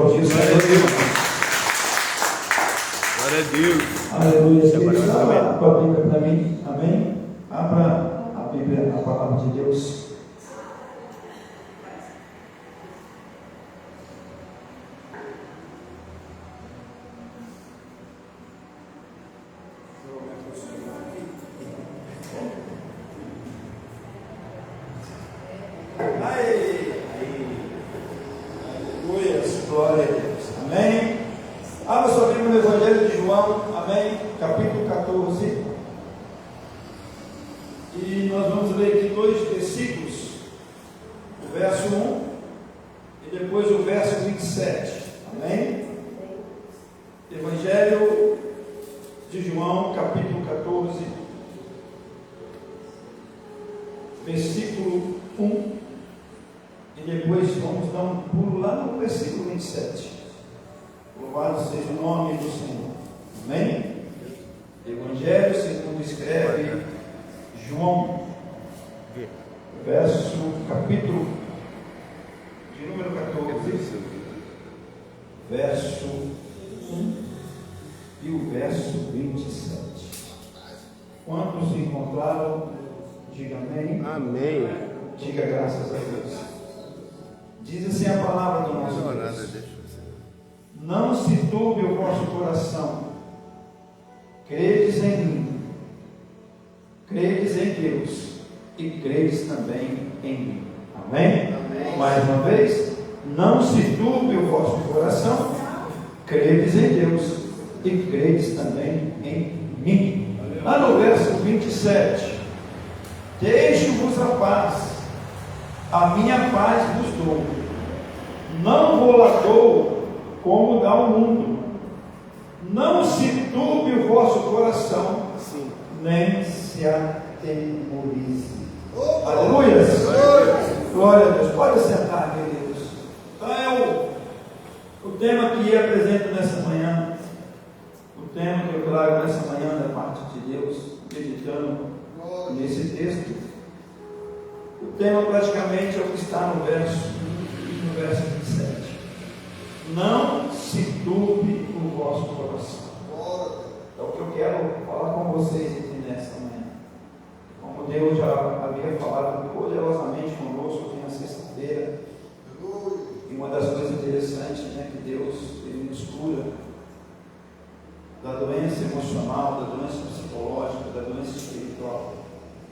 aplaudir o Senhor. Glória a Deus. Aleluia. Abra a tua Bíblia para mim. Amém? Abra a Bíblia, a palavra de Deus. Glória a Deus. Amém? Abra sua Bíblia no Evangelho de João. Amém? Capítulo 14. E nós vamos ler aqui 2 versículos. O verso 1 e depois o verso 27. Amém? Evangelho de João, capítulo 14, versículo 1. E depois vamos dar um pulo lá no versículo 27. Louvado seja o nome do Senhor. Amém? Evangelho segundo escreve João, capítulo de número 14, verso 1 e o verso 27. Quantos encontraram? Diga amém. Amém. Diga graças a Deus. Diz assim a palavra do nosso Deus: não se turbe o vosso coração, credes em mim, credes em Deus e credes também em mim. Amém? Amém. Mais uma vez, não se turbe o vosso coração, credes em Deus e credes também em mim. Lá no verso 27, deixo-vos a paz, a minha paz vos dou, não vou lá dou como dá o mundo. Não se turbe o vosso coração, nem se atemorize. Aleluia! Glória a Deus. Pode sentar, queridos. Então é o tema que apresento nessa manhã, o tema que eu trago nessa manhã da parte de Deus, meditando nesse texto. O tema praticamente é o que está no verso 27. Não se turbe o vosso coração. É o que eu quero falar com vocês aqui nessa manhã. Como Deus já havia falado poderosamente conosco aqui na sexta-feira. E uma das coisas interessantes, né, que Deus ele nos cura da doença emocional, da doença psicológica, da doença espiritual,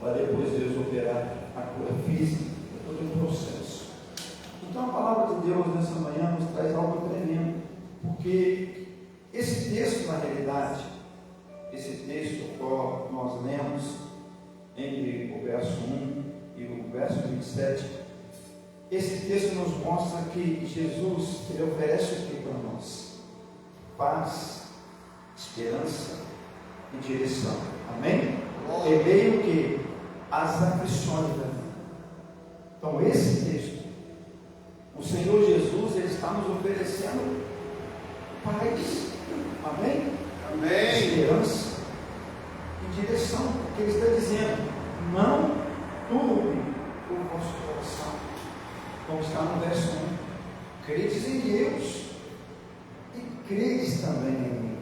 para depois Deus operar a cura física, todo um processo. Então a palavra de Deus nessa manhã nos traz algo tremendo, porque esse texto, na realidade, esse texto qual nós lemos entre o verso 1 e o verso 27, esse texto nos mostra que Jesus ele oferece o que para nós? Paz, esperança e direção. Amém? Ele veio o que? As aflições da vida. Então esse texto, o Senhor Jesus, ele está nos oferecendo paz, amém? Amém. Esperança e direção, porque ele está dizendo: não turbe o vosso coração, como está no verso 1. Credes em Deus e credes também em mim.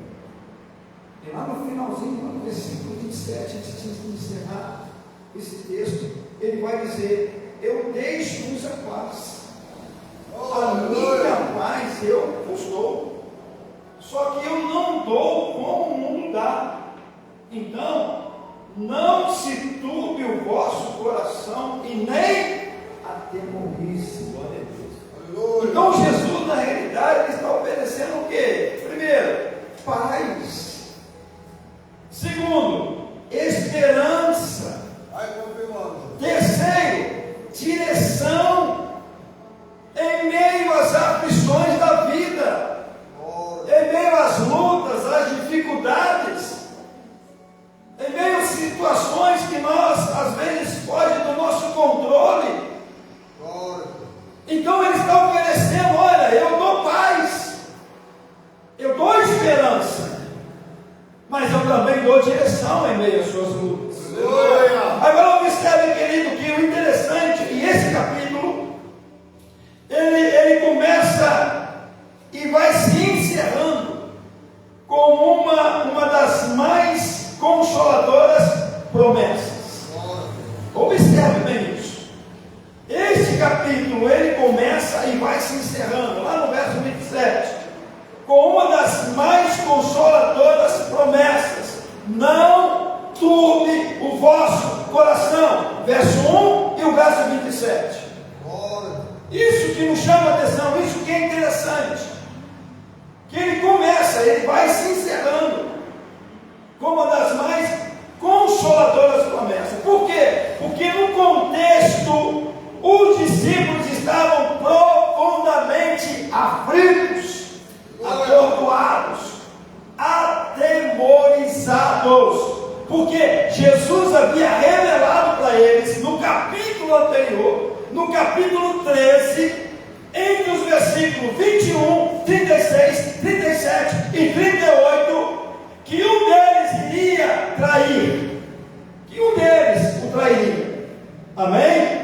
E lá no finalzinho, lá no versículo 27, antes de encerrar esse texto, ele vai dizer: eu deixo-vos a paz, a minha paz eu vos dou, só que eu não dou como o mundo dá. Então não se turbe o vosso coração e nem atemorize. Glória a Deus. Então Jesus, na realidade, ele está oferecendo o quê? Primeiro, paz. Segundo, esperança. Terceiro, direção em meio às aflições da vida, em meio às lutas, às dificuldades, em meio às situações que nós às vezes fogem do nosso controle. Então ele está oferecendo: olha, 27. Isso que nos chama a atenção, isso que é interessante. Que ele começa, ele vai se encerrando como uma das mais consoladoras promessas. Por quê? Porque no contexto, os discípulos estavam profundamente aflitos, atordoados, atemorizados, porque Jesus havia revelado para eles no capítulo anterior, no capítulo 13, entre os versículos 21, 36, 37 e 38, que um deles iria trair, que um deles o trairia. Amém?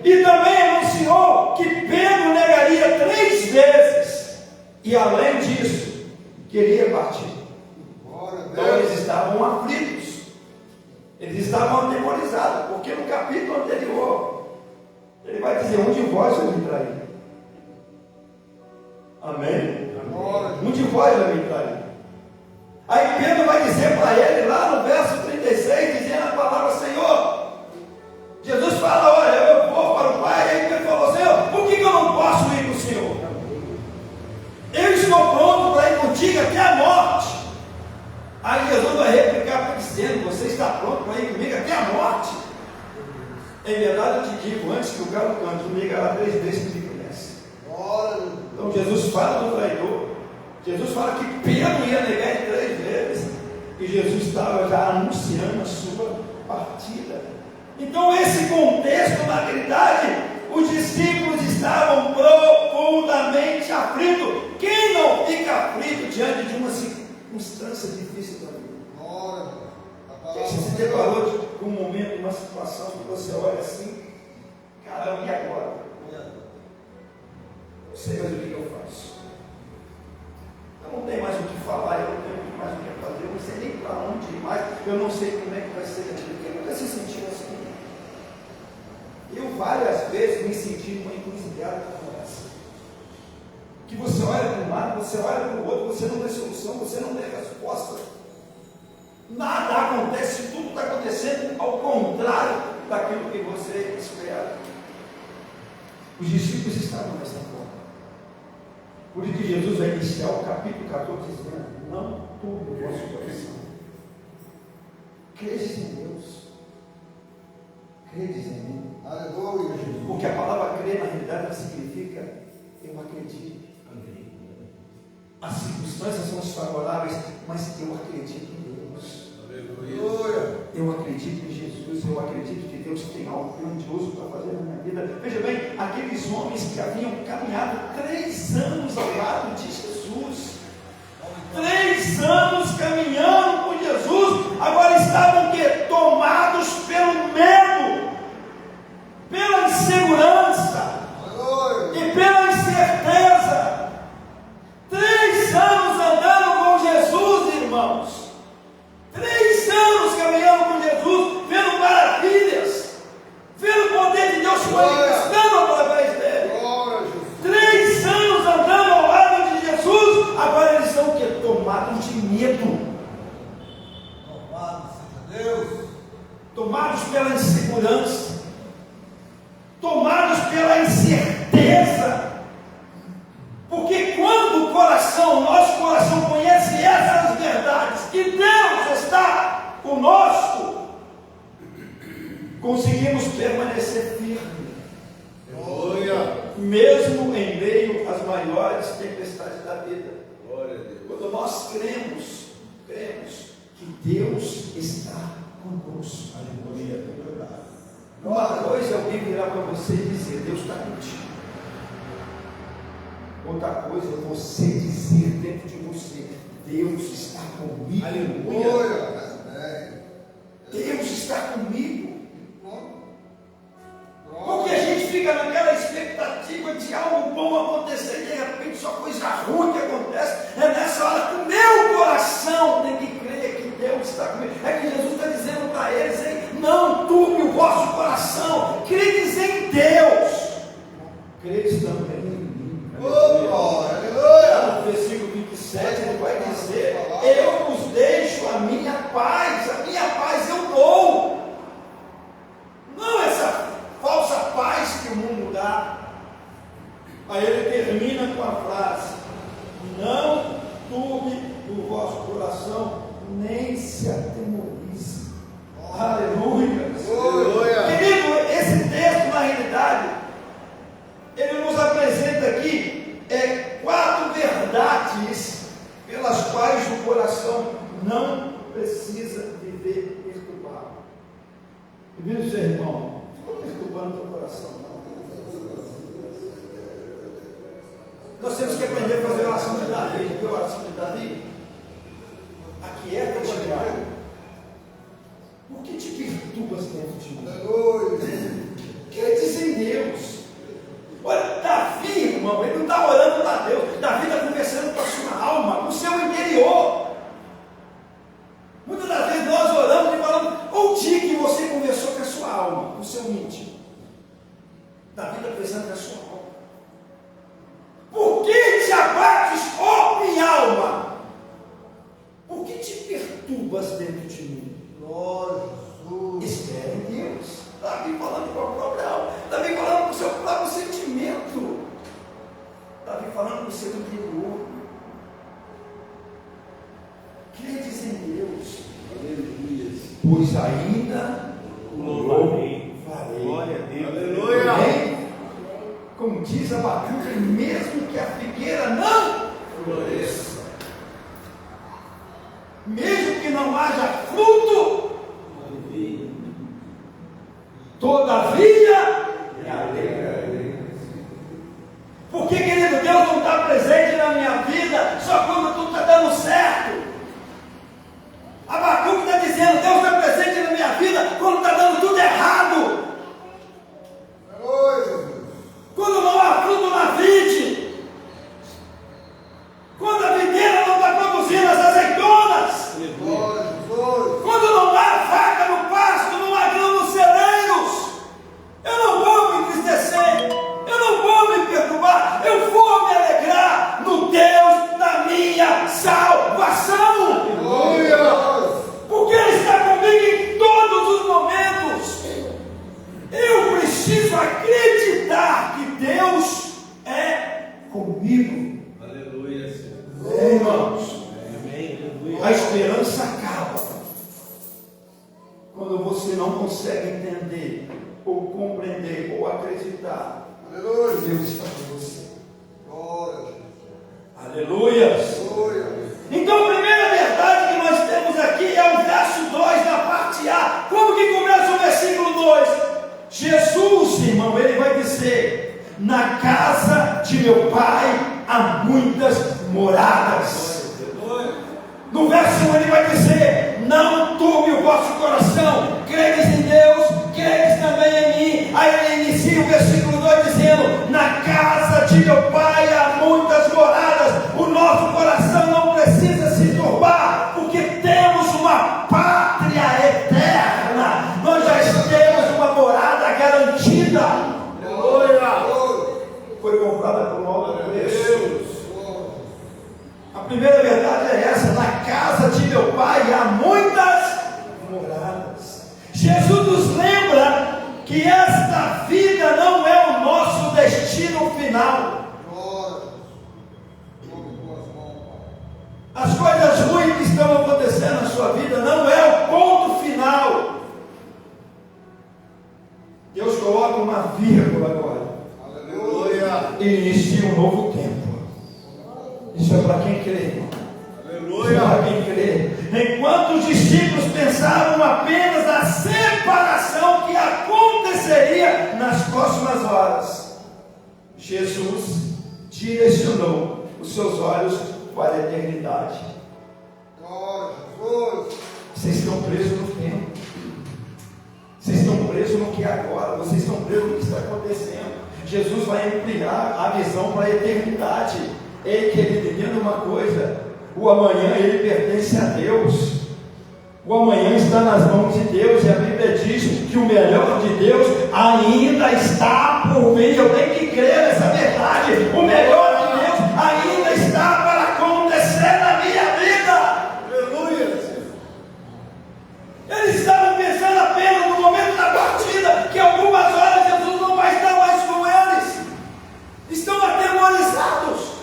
E também anunciou que Pedro negaria 3 vezes, e além disso, queria partir. Então eles estavam aflitos, eles estavam atemorizados, porque no capítulo anterior, ele vai dizer: um de vós vai me trair. Amém? Um de vós vai me trair. Aí Pedro vai dizer para ele, lá no verso 36, dizendo a palavra: Senhor, Jesus fala: olha, eu vou para o Pai. Aí Pedro falou: Senhor, por que eu não posso ir com o Senhor? Eu estou pronto para ir contigo até a morte. Aí Jesus vai replicar dizendo: você está pronto para ir comigo até a morte? Em verdade eu te digo, antes que o galo cante, tu me negará 3 vezes que me conhece. Então Jesus fala do traidor. Jesus fala que Pedro ia negar ele 3 vezes, e Jesus estava já anunciando a sua partida. Então, esse contexto, na realidade, os discípulos estavam profundamente aflitos. Quem não fica aflito diante de uma circunstância difícil da vida? Você se deparou com um momento, uma situação que você olha assim: caramba, e agora? Eu sei mais o que eu faço. Eu não tenho mais o que falar, eu não tenho mais o que fazer, eu não sei nem para onde ir mais, eu não sei como é que vai ser aquilo. Quem nunca se sentiu assim? Eu várias vezes me senti numa encruzilhada como essa. Que você olha para um lado, você olha para o outro, você não tem solução, você não tem resposta. Nada acontece, tudo está acontecendo ao contrário daquilo que você espera. Os discípulos estavam dessa forma. Por isso que Jesus vai iniciar o capítulo 14 dizendo: não turbe o vosso coração. Credes em Deus. Credes em mim. Aleluia. Porque a palavra crer, na realidade, significa eu acredito. As circunstâncias são desfavoráveis, mas eu acredito em Deus. Aleluia. Eu acredito em Jesus. Eu acredito que Deus tem algo grandioso para fazer na minha vida. Veja bem, aqueles homens que haviam caminhado 3 anos ao lado de Jesus, 3 anos caminhando com Jesus, agora estavam tomados pelo medo, pela insegurança e pela incerteza. 3 anos andando com Jesus, irmãos. 3 anos caminhando com Jesus, vendo maravilhas, vendo o poder de Deus se manifestando através dele. 3 anos andando ao lado de Jesus, agora eles são tomados de medo. Louvado seja Deus. Tomados pela insegurança, tomados pela incerteza. Porque quando o coração, nosso coração conhece essas verdades, que Deus está conosco, conseguimos permanecer firmes. Mesmo em meio às maiores tempestades da vida. Quando nós cremos que Deus está conosco. Uma coisa é alguém virar para você e dizer: Deus está contigo. Outra coisa é você dizer dentro de você: Deus está comigo. Aleluia. Deus está comigo. Porque a gente fica naquela expectativa de algo bom acontecer e de repente só coisa ruim que acontece. É nessa hora que o meu coração tem que crer que Deus está comigo. É que Jesus está dizendo para eles: hein? Não turbe o vosso coração, credes em Deus, credes também em mim. Aleluia. No versículo 27 ele vai dizer: eu vos deixo a minha paz eu dou. Não essa falsa paz o vosso coração, nem se atemorize. Aleluia. Querido, esse texto, na realidade, ele nos apresenta aqui 4 verdades pelas quais o coração não precisa viver perturbado. E viu, seu irmão, ficou perturbando o teu coração, não. Nós temos que aprender a fazer a oração de Davi. Que oração de Davi? Aquieta-te, por que te perturbas dentro de mim? Credes em Deus. Olha, Davi, irmão, ele não está orando para Deus. Davi está conversando com a sua alma, com o seu interior. Muitas das vezes nós oramos e falamos, ou o dia que você conversou com a sua alma, com o seu íntimo. Davi está conversando com a sua alma. Por que te abates, ó minha alma? Por que te perturbas dentro de mim? Espere em Deus. Davi falando com a própria alma. Davi falando com o seu próprio sentimento. Davi falando com o seu interior. Credes em Deus. Aleluia. Pois ainda louvarei. Glória a Deus. Aleluia. Como diz Abacuque, mesmo que a figueira não floresça, mesmo que não haja fruto, todavia me alegrarei. Porque, querido, Deus não está presente na minha vida só quando tudo está dando certo. Abacuque está dizendo, Deus está presente na minha vida quando está dando tudo errado. Quando não há fruto na vide, quando a videira não está produzindo as azeitonas, quando não há vaca no pasto, não há grão nos celeiros, eu não vou me entristecer, eu não vou me perturbar, eu vou me alegrar no Deus da minha salvação. Porque Ele está comigo em todos os momentos. Eu preciso acreditar que Deus é comigo. Aleluia, Senhor. Irmãos, a esperança acaba quando você não consegue entender, ou compreender, ou acreditar que Deus está com você. Aleluia. Então, a primeira verdade que nós temos aqui é o verso 2 da parte A. Como que começa o versículo 2? Jesus, irmão, ele vai dizer, na casa de meu pai há muitas moradas. No verso 1 ele vai dizer, não turbe o vosso coração, credes em Deus, credes também em mim. Aí ele inicia o versículo 2 dizendo, na casa de meu pai há muitas moradas. O nosso coração não precisa se turbar, porque temos uma pátria eterna. Nós já temos uma morada garantida. Foi comprada por um alto preço. A primeira verdade é essa: na casa de meu pai há muitas moradas. Jesus nos lembra que esta vida não é o nosso destino final. As coisas ruins que estão acontecendo na sua vida não é o ponto final. Deus coloca uma vírgula agora. Aleluia. E inicia um novo tempo. Isso é para quem crê. Aleluia. Isso é para quem crê. Enquanto os discípulos pensavam apenas na separação que aconteceria nas próximas horas, Jesus direcionou os seus olhos para a eternidade. Vocês estão presos no tempo. Vocês estão presos no que é agora. Vocês estão presos no que está acontecendo. Jesus vai ampliar a visão para a eternidade. Ei, querido, entenda uma coisa: o amanhã ele pertence a Deus. O amanhã está nas mãos de Deus, e a Bíblia diz que o melhor de Deus ainda está por vir. Eu tenho que crer nessa verdade. O melhor de Deus ainda está para acontecer na minha vida. Aleluia. Eles estavam pensando apenas no momento da partida, que algumas horas Jesus não vai estar mais com eles. Estão atemorizados.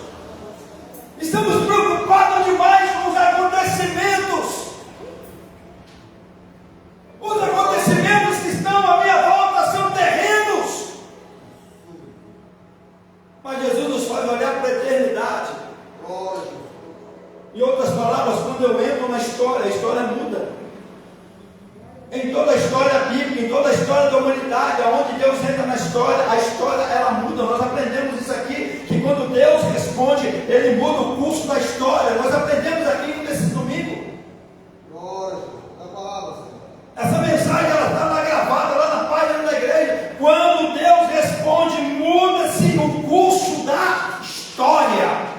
Estamos preocupados demais com os Em outras palavras, quando eu entro na história, a história muda. Em toda a história bíblica, em toda a história da humanidade, aonde Deus entra na história, a história ela muda. Nós aprendemos isso aqui, que quando Deus responde, Ele muda o curso da história. Nós aprendemos aqui nesse domingo. Essa mensagem ela está lá gravada, lá na página da igreja. Quando Deus responde, muda-se o curso da história.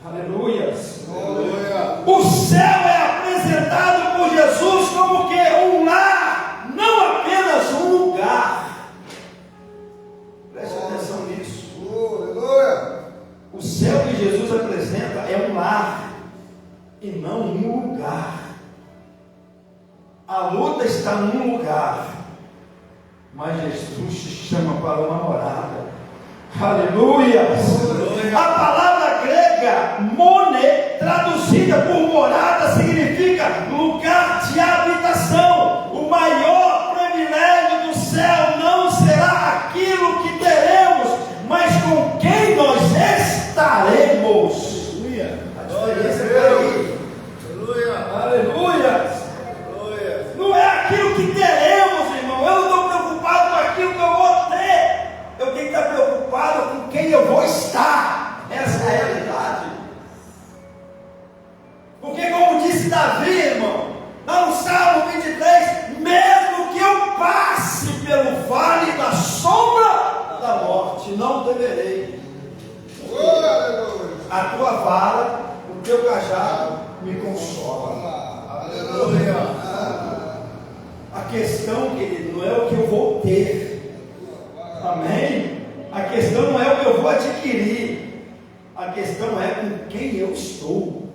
Aleluias. Aleluia. O céu é apresentado por Jesus como o quê? Um lar, não apenas um lugar. Preste atenção nisso. Aleluia. O céu que Jesus apresenta é um lar e não um lugar. A luta está num lugar, mas Jesus te chama para uma morada. Aleluia! A palavra grega mone, traduzida por morada, significa lugar de habitação. O maior privilégio do céu não será aquilo que teremos, mas com quem nós estaremos. A diferença é aí. Aleluia! Não é aquilo que teremos, irmão. Eu não estou preocupado com aquilo que eu vou ter. Eu tenho que estar preocupado com quem eu vou estar. Essa é a realidade. Porque como disse Davi, irmão, lá no Salmo 23, mesmo que eu passe pelo vale da sombra da morte, não temerei. A tua vara, o teu cajado me consola. Aleluia. A questão, querido, não é o que eu vou ter. Amém? A questão não é o que eu vou adquirir. A questão é com quem eu estou.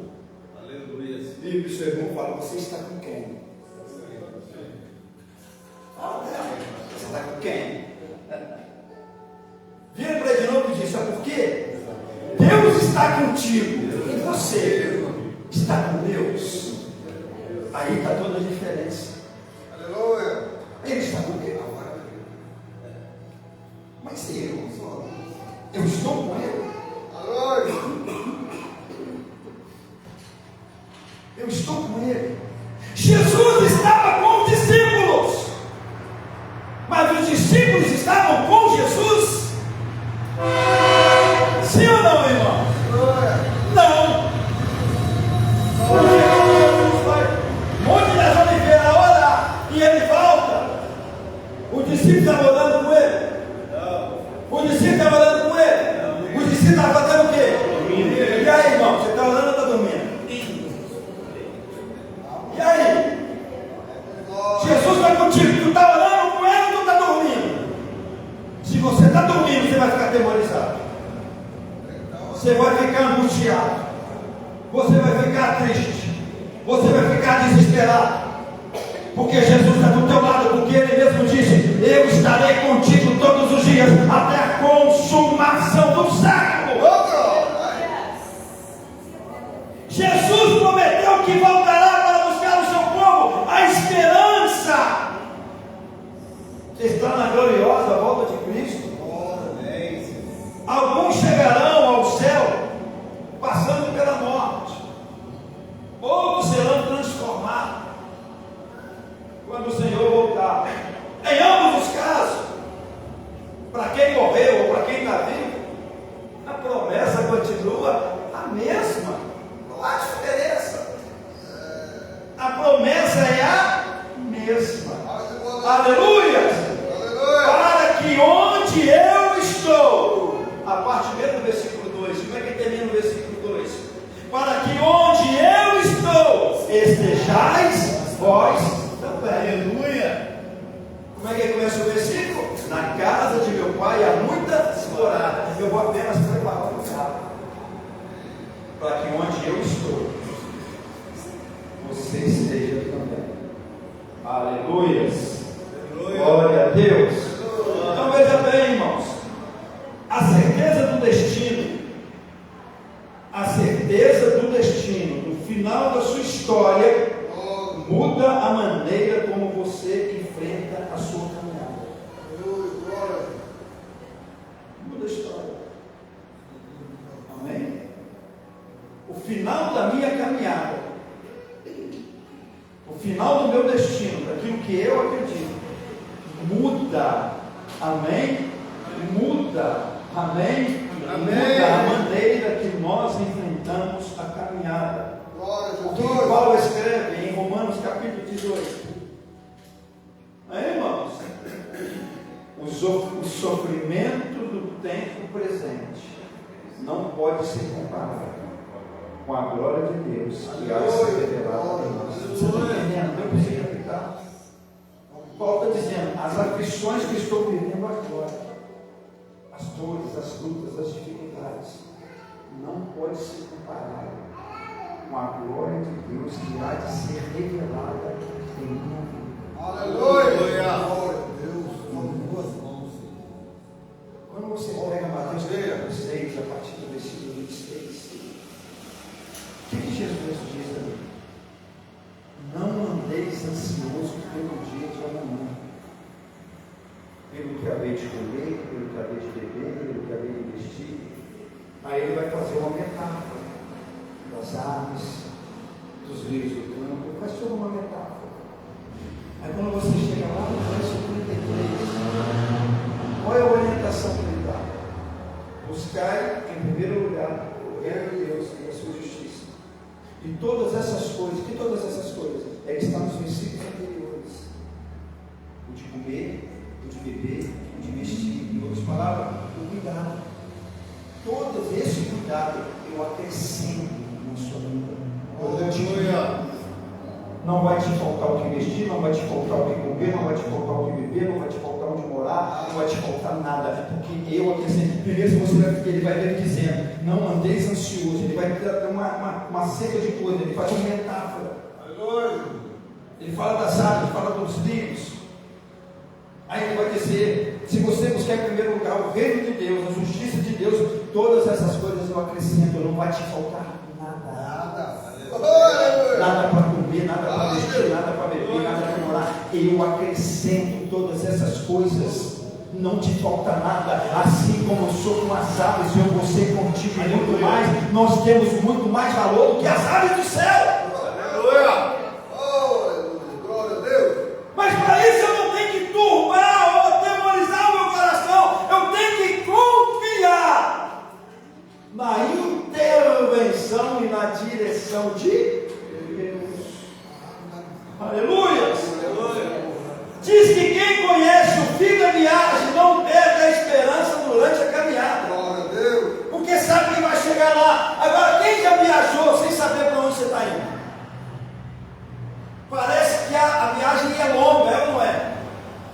Aleluia. E o seu irmão fala, você está com quem? Fala dela. Você está com quem? Vira para ele de novo e diz, sabe por quê? Deus está contigo. E você está com Deus. Aí está toda a diferença. Aleluia. Ele está comigo agora. Mas eu estou com ele. Aleluia. Eu estou com ele. Jesus estava com os discípulos. Mas os discípulos estavam com Jesus? Sim ou não, irmão? Não. Monte das Oliveiras orar e ele volta. O discípulo estava orando com ele? Não. O discípulo estava orando com ele? Não. O discípulo estava fazendo o quê? Dormindo. E aí, irmão? Você está orando ou está dormindo? E aí? Jesus está contigo. Tu está orando com ele ou tu está dormindo? Se você está dormindo, você vai ficar atemorizado. Você vai ficar angustiado. Você vai ficar triste. Você vai ficar desesperado. Porque Jesus está do teu lado. Porque Ele mesmo disse: eu estarei contigo todos os dias até a consumação do século. Jesus prometeu que voltará para buscar o seu povo. A esperança está na gloriosa volta de Cristo. Alguns chegarão ao céu passando pela morte. Outros serão transformados quando o Senhor voltar. Em ambos os casos, para quem morreu ou para quem está vivo, a promessa continua a mesma. Não há diferença. A promessa é a mesma. Aleluia! Para que onde eu estou, a parte B do versículo 2, como é que termina o versículo 2? Para que onde eu estou, estejais vós também. Aleluia! Como é que começa o versículo? Na casa de meu pai há muitas moradas. Eu vou apenas preparar o lugar. Para que onde eu estou, você esteja também. Aleluias! Glória a Deus! Então veja bem, irmãos, a certeza do destino, no final da sua história, muda a maneira como você enfrenta a sua caminhada. Muda a história. Amém? o final da minha caminhada, o final do meu destino, daquilo que eu acredito, muda, amém? Muda, amém? Muda a maneira que nós enfrentamos a caminhada. O que Paulo escreve em Romanos capítulo 18? Aí, irmãos, o sofrimento do tempo presente não pode ser comparado com a glória de Deus que há de ser revelada em nós. Você está entendendo? Eu preciso aplicar. Paulo está dizendo, as aflições que estou vivendo agora, as dores, as lutas, as dificuldades, não pode ser comparado com a glória de Deus que há de ser revelada em minha vida. Aleluia! Deus, com duas mãos. Quando você pega Mateus 6, a partir do versículo 26, o que Jesus diz ali? Não andeis ansioso pelo dia de amanhã, pelo que havei de comer, pelo que havei de beber, pelo que havei de vestir. Aí ele vai fazer uma metáfora das aves, dos rios do campo, faz toda uma metáfora. Aí quando você chega lá no verso 33, qual é a orientação que ele dá? Buscai em primeiro lugar o reino de Deus e a sua justiça. E todas essas coisas, que todas essas coisas? É que está nos versículos anteriores. O de comer, o de beber, o de vestir. Em outras palavras, o cuidado. Todo esse cuidado eu acrescento na sua vida. Não vai te faltar o que vestir, não vai te faltar o que comer, não vai te faltar o que beber, não vai te faltar onde morar, não vai te faltar nada, porque eu acrescento. Primeiro ele vai ver dizendo, não andeis ansioso, ele vai dar uma seca de coisa, ele faz uma metáfora. Ele fala das aves, ele fala dos livros. Aí ele vai dizer, se você buscar em primeiro lugar o reino de Deus, a justiça de Deus, todas essas coisas eu acrescento, não vai te faltar nada. Nada para comer, nada para vestir, nada para beber, nada para morar. Eu acrescento todas essas coisas. Não te falta nada. Assim como eu sou com as aves, eu vou ser contigo muito mais. Nós temos muito mais valor do que as aves do céu. Aleluia! Glória a Deus! Mas para isso eu não tenho que turbar ou atemorizar o meu coração. Eu tenho que confiar na intervenção e na direção de Deus. Aleluia! Diz que quem conhece o fim da viagem não perde a esperança durante a caminhada. Glória a Deus! Porque sabe que vai chegar lá. Agora, quem já viajou sem saber para onde você está indo? Parece que a viagem é longa, é ou não é?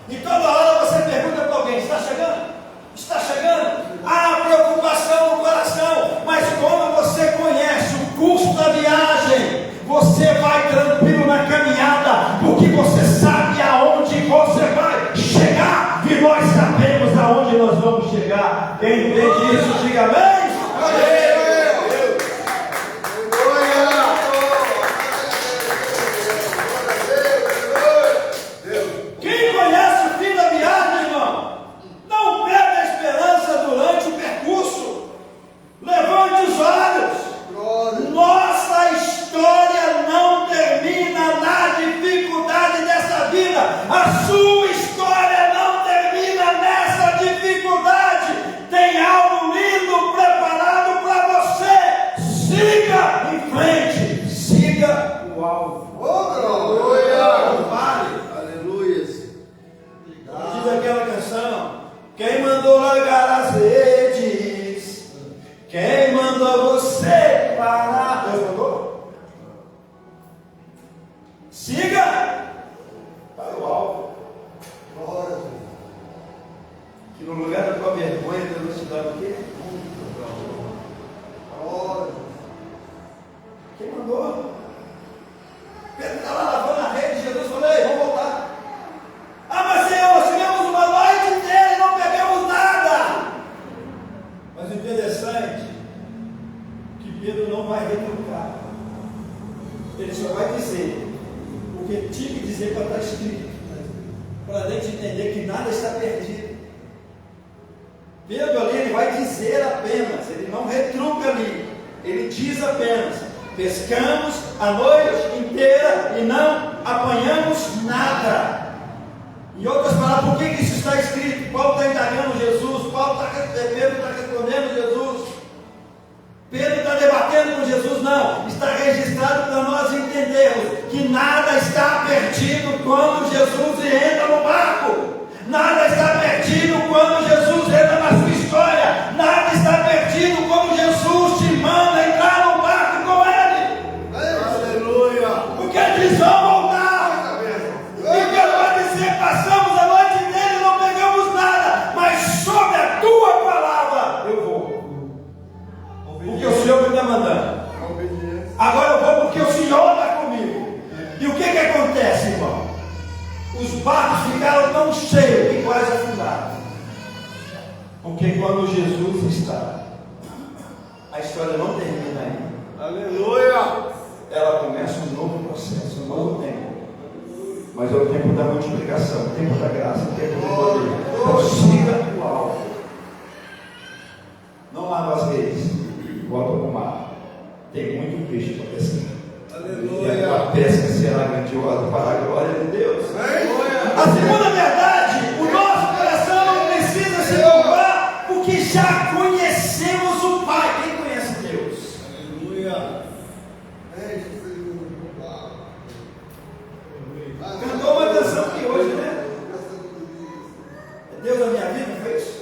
E toda hora você pergunta para alguém: está chegando? Está chegando? Há preocupação no coração, mas quando você conhece o curso da viagem, você vai tranquilo na caminhada, porque você sabe aonde você vai chegar, e nós sabemos aonde nós vamos chegar. Quem entende isso, diga amém. Quem conhece o fim da viagem, irmão, não perde a esperança durante o percurso. Levante os olhos. Nossa história não termina na dificuldade dessa vida. A sua história não termina nessa dificuldade. Tem algo lindo preparado para você. Siga em frente. Siga o alvo. Aleluia! Vale. Aleluia! Diz aquela canção: quem mandou largar as redes? Quem mandou você parar? Deus mandou? Siga para o alvo. Glória. Que no lugar da tua vergonha, Deus te dá o quê? Glória. Quem mandou? Pedro está lá lavando a rede. Jesus falou: ei, vamos voltar. Ah, mas Senhor, tivemos uma noite inteira e não pegamos nada. Mas o interessante é que Pedro não vai retrucar. Ele só vai dizer o que tinha que dizer para estar escrito, para a gente entender que nada está perdido. Pedro ali, ele vai dizer apenas, ele não retruca ali. Ele diz apenas: pescamos a noite inteira e não apanhamos nada. Em outras palavras, por que isso está escrito? Paulo está indagando Jesus, Pedro está respondendo Jesus, Pedro está debatendo com Jesus. Não, está registrado para nós entendermos que nada está perdido quando Jesus entra no barco. Nada está perdido quando Jesus entra na sua história. Nada está perdido quando Jesus te manda entrar no barco com Ele. Aleluia! Porque eles vão voltar. E pode dizer, passamos a noite inteira e não pegamos nada, mas sobre a tua palavra eu vou. Porque o Senhor me está mandando. Agora eu vou porque o Senhor está comigo. E o que acontece, irmão? Os barcos ficaram tão cheios que quase afundaram. Porque quando Jesus está, a história não termina ainda. Aleluia! Ela começa um novo processo, um novo tempo. Mas é o tempo da multiplicação, o tempo da graça, o tempo do poder. Então siga o alvo. Não lava as redes, volta para o mar. Tem muito peixe para pescar. Aleluia. E a tua pesca será grandiosa para a glória de Deus. Aleluia. A segunda verdade: o nosso coração não precisa se turbar, porque já conhecemos o Pai. Quem conhece Deus? Aleluia. Cantou uma canção aqui hoje, né? É Deus na minha vida, não foi isso?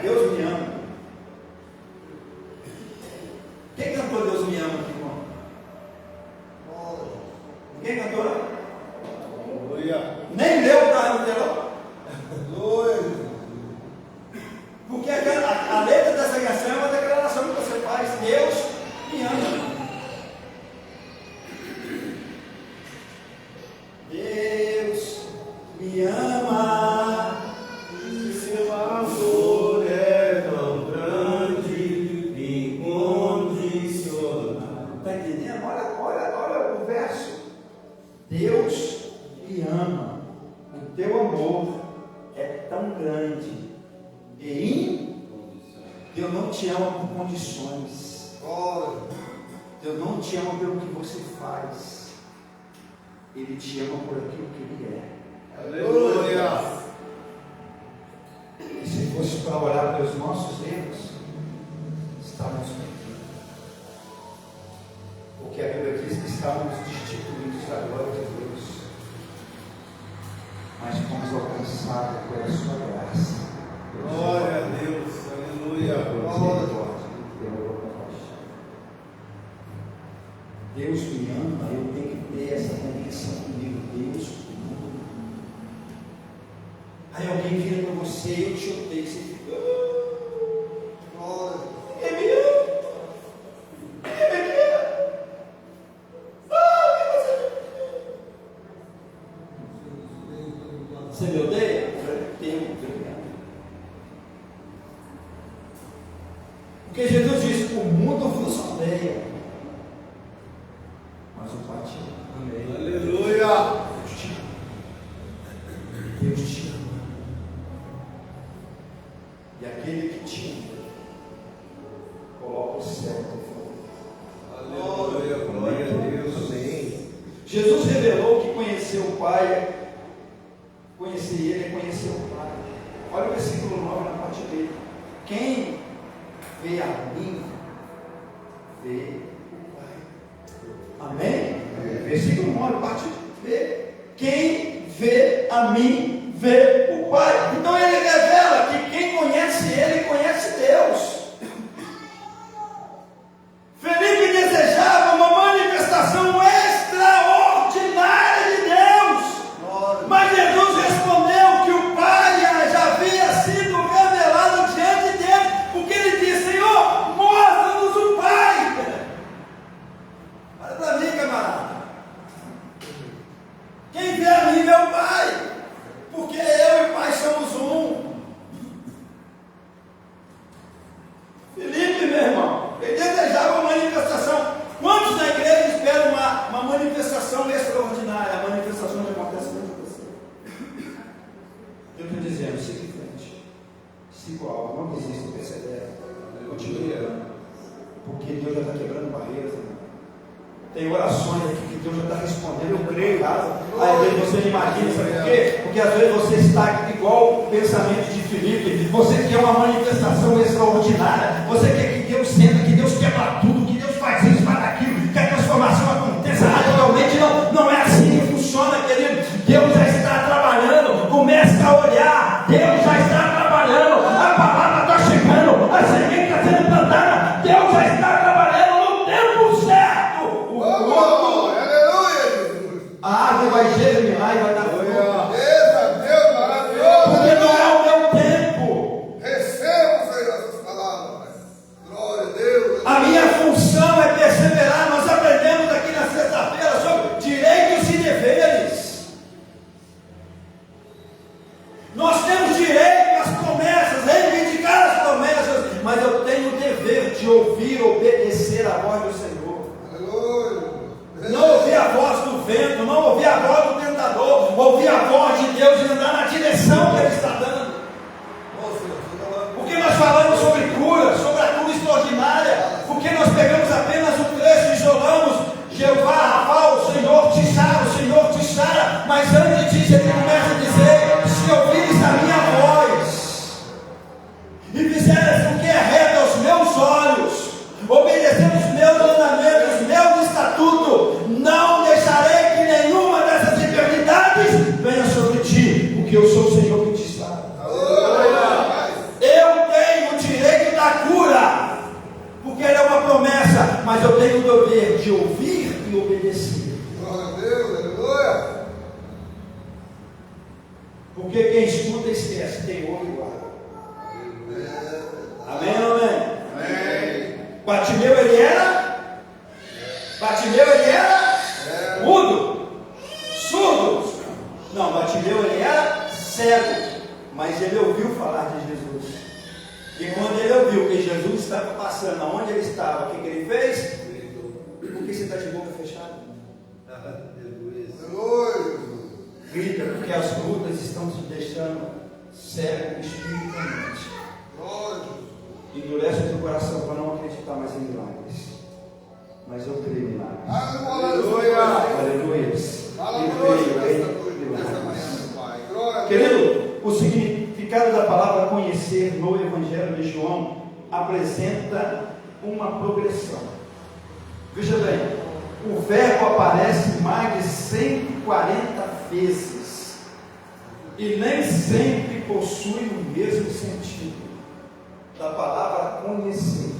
Deus me ama. Quem cantou Deus me ama aqui, irmão? Ninguém cantou, não? Nem leu o carro no telão. Porque a letra dessa canção é uma declaração que você faz: Deus me ama. Deus me ama. Seu amor é tão grande, incondicional. Está entendendo? Olha o verso. Deus me ama. O teu amor é tão grande e Deus não te ama por condições. Deus não te ama pelo que você faz. Ele te ama por aquilo que Ele é. Aleluia! E se fosse para orar pelos nossos erros, estávamos perdidos. Porque a Bíblia diz que estávamos destituídos da glória de Deus, mas fomos alcançados pela sua graça. Glória a Deus, aleluia. Deus me ama, eu tenho que ter essa convicção comigo. Deus me ama. Aí alguém vira para você, eu te odeio, você fica: é meu? Você me odeia? Eu tenho. Porque Jesus disse: o mundo vos odeia, mas o Pai te ama. Aleluia! Deus te ama. E aquele que te ama coloca o céu no fogo. Aleluia! Glória a Deus. Amém. Jesus revelou que conhecer o Pai, conhecer Ele é conhecer o Pai. Olha o versículo 9 na parte B. Quem vê a mim, vê o Pai. Amém? Versículo 9, parte B. Quem vê a mim, vê o Pai. Então ele revela que quem conhece Ele, conhece Deus. Felipe desejava uma manifestação extraordinária de Deus. Mas Jesus respondeu que o Pai já havia sido revelado diante dele, porque ele disse: Senhor, mostra-nos o Pai. Olha para mim, camarada. Quem vê a mim vê o Pai, porque eu e o Pai somos um. Porque Deus já está quebrando barreiras, irmão. Tem orações aqui que Deus já está respondendo, eu creio. Às vezes você não imagina, sabe por quê? Porque às vezes você está igual o pensamento de Filipe. Você quer uma manifestação extraordinária. Você quer que Deus senta, que Deus quebra tudo, que Deus faz isso, faz aquilo, que a transformação aconteça radicalmente. Não é assim que funciona, querido. Deus já está trabalhando. Comece a olhar. Deus já está trabalhando. A palavra está chegando. A semente está sendo plantada. Deus já está trabalhando no tempo certo. A árvore vai germinar e vai dar fruto. Deus maravilhoso. Porque não é o meu tempo. Recebamos aí essas palavras. Glória a Deus. A minha função é perseverar. Nós aprendemos aqui na sexta-feira sobre direitos e deveres. Nós temos direito às promessas, reivindicar as promessas, mas eu tenho o dever de ouvir, obedecer a voz do Senhor. Não ouvir a voz do vento, não ouvir a voz do tentador, ouvir a voz de Deus e andar na direção que Ele está dando. Porque nós falamos sobre cura, sobre a cura extraordinária, porque nós pegamos apenas o trecho e isolamos Jeová, Rafa, o Senhor te sara, mas antes disso Ele começa a dizer: se ouvires a minha voz e fizeres o que é reto aos meus olhos, obedecendo os meus mandamentos, os meus estatutos, não deixarei que nenhuma dessas enfermidades venha sobre ti, porque eu sou o Senhor que te sara. Eu tenho o direito da cura, porque Ele é uma promessa, mas eu tenho o dever de ouvir e obedecer. Glória a Deus, aleluia. Porque quem escuta esquece, quem ouve guarda. Amém ou amém? Amém. Bartimeu ele era? Bartimeu ele era? Mudo? Surdo? Não, Bartimeu ele era cego, mas ele ouviu falar de Jesus. E quando ele ouviu que Jesus estava passando aonde ele estava, o que ele fez? Por que você está de boca fechada? Aleluia. Grita, porque as lutas estão te deixando cego espiritualmente. Glória. Endurece o teu coração para não acreditar mais em milagres. Mas eu creio em milagres. Aleluia. Aleluia. Eu creio em milagres. Querido, o significado da palavra conhecer no Evangelho de João apresenta uma progressão. Veja bem, o verbo aparece mais de 140 vezes e nem sempre possui o mesmo sentido da palavra conhecer.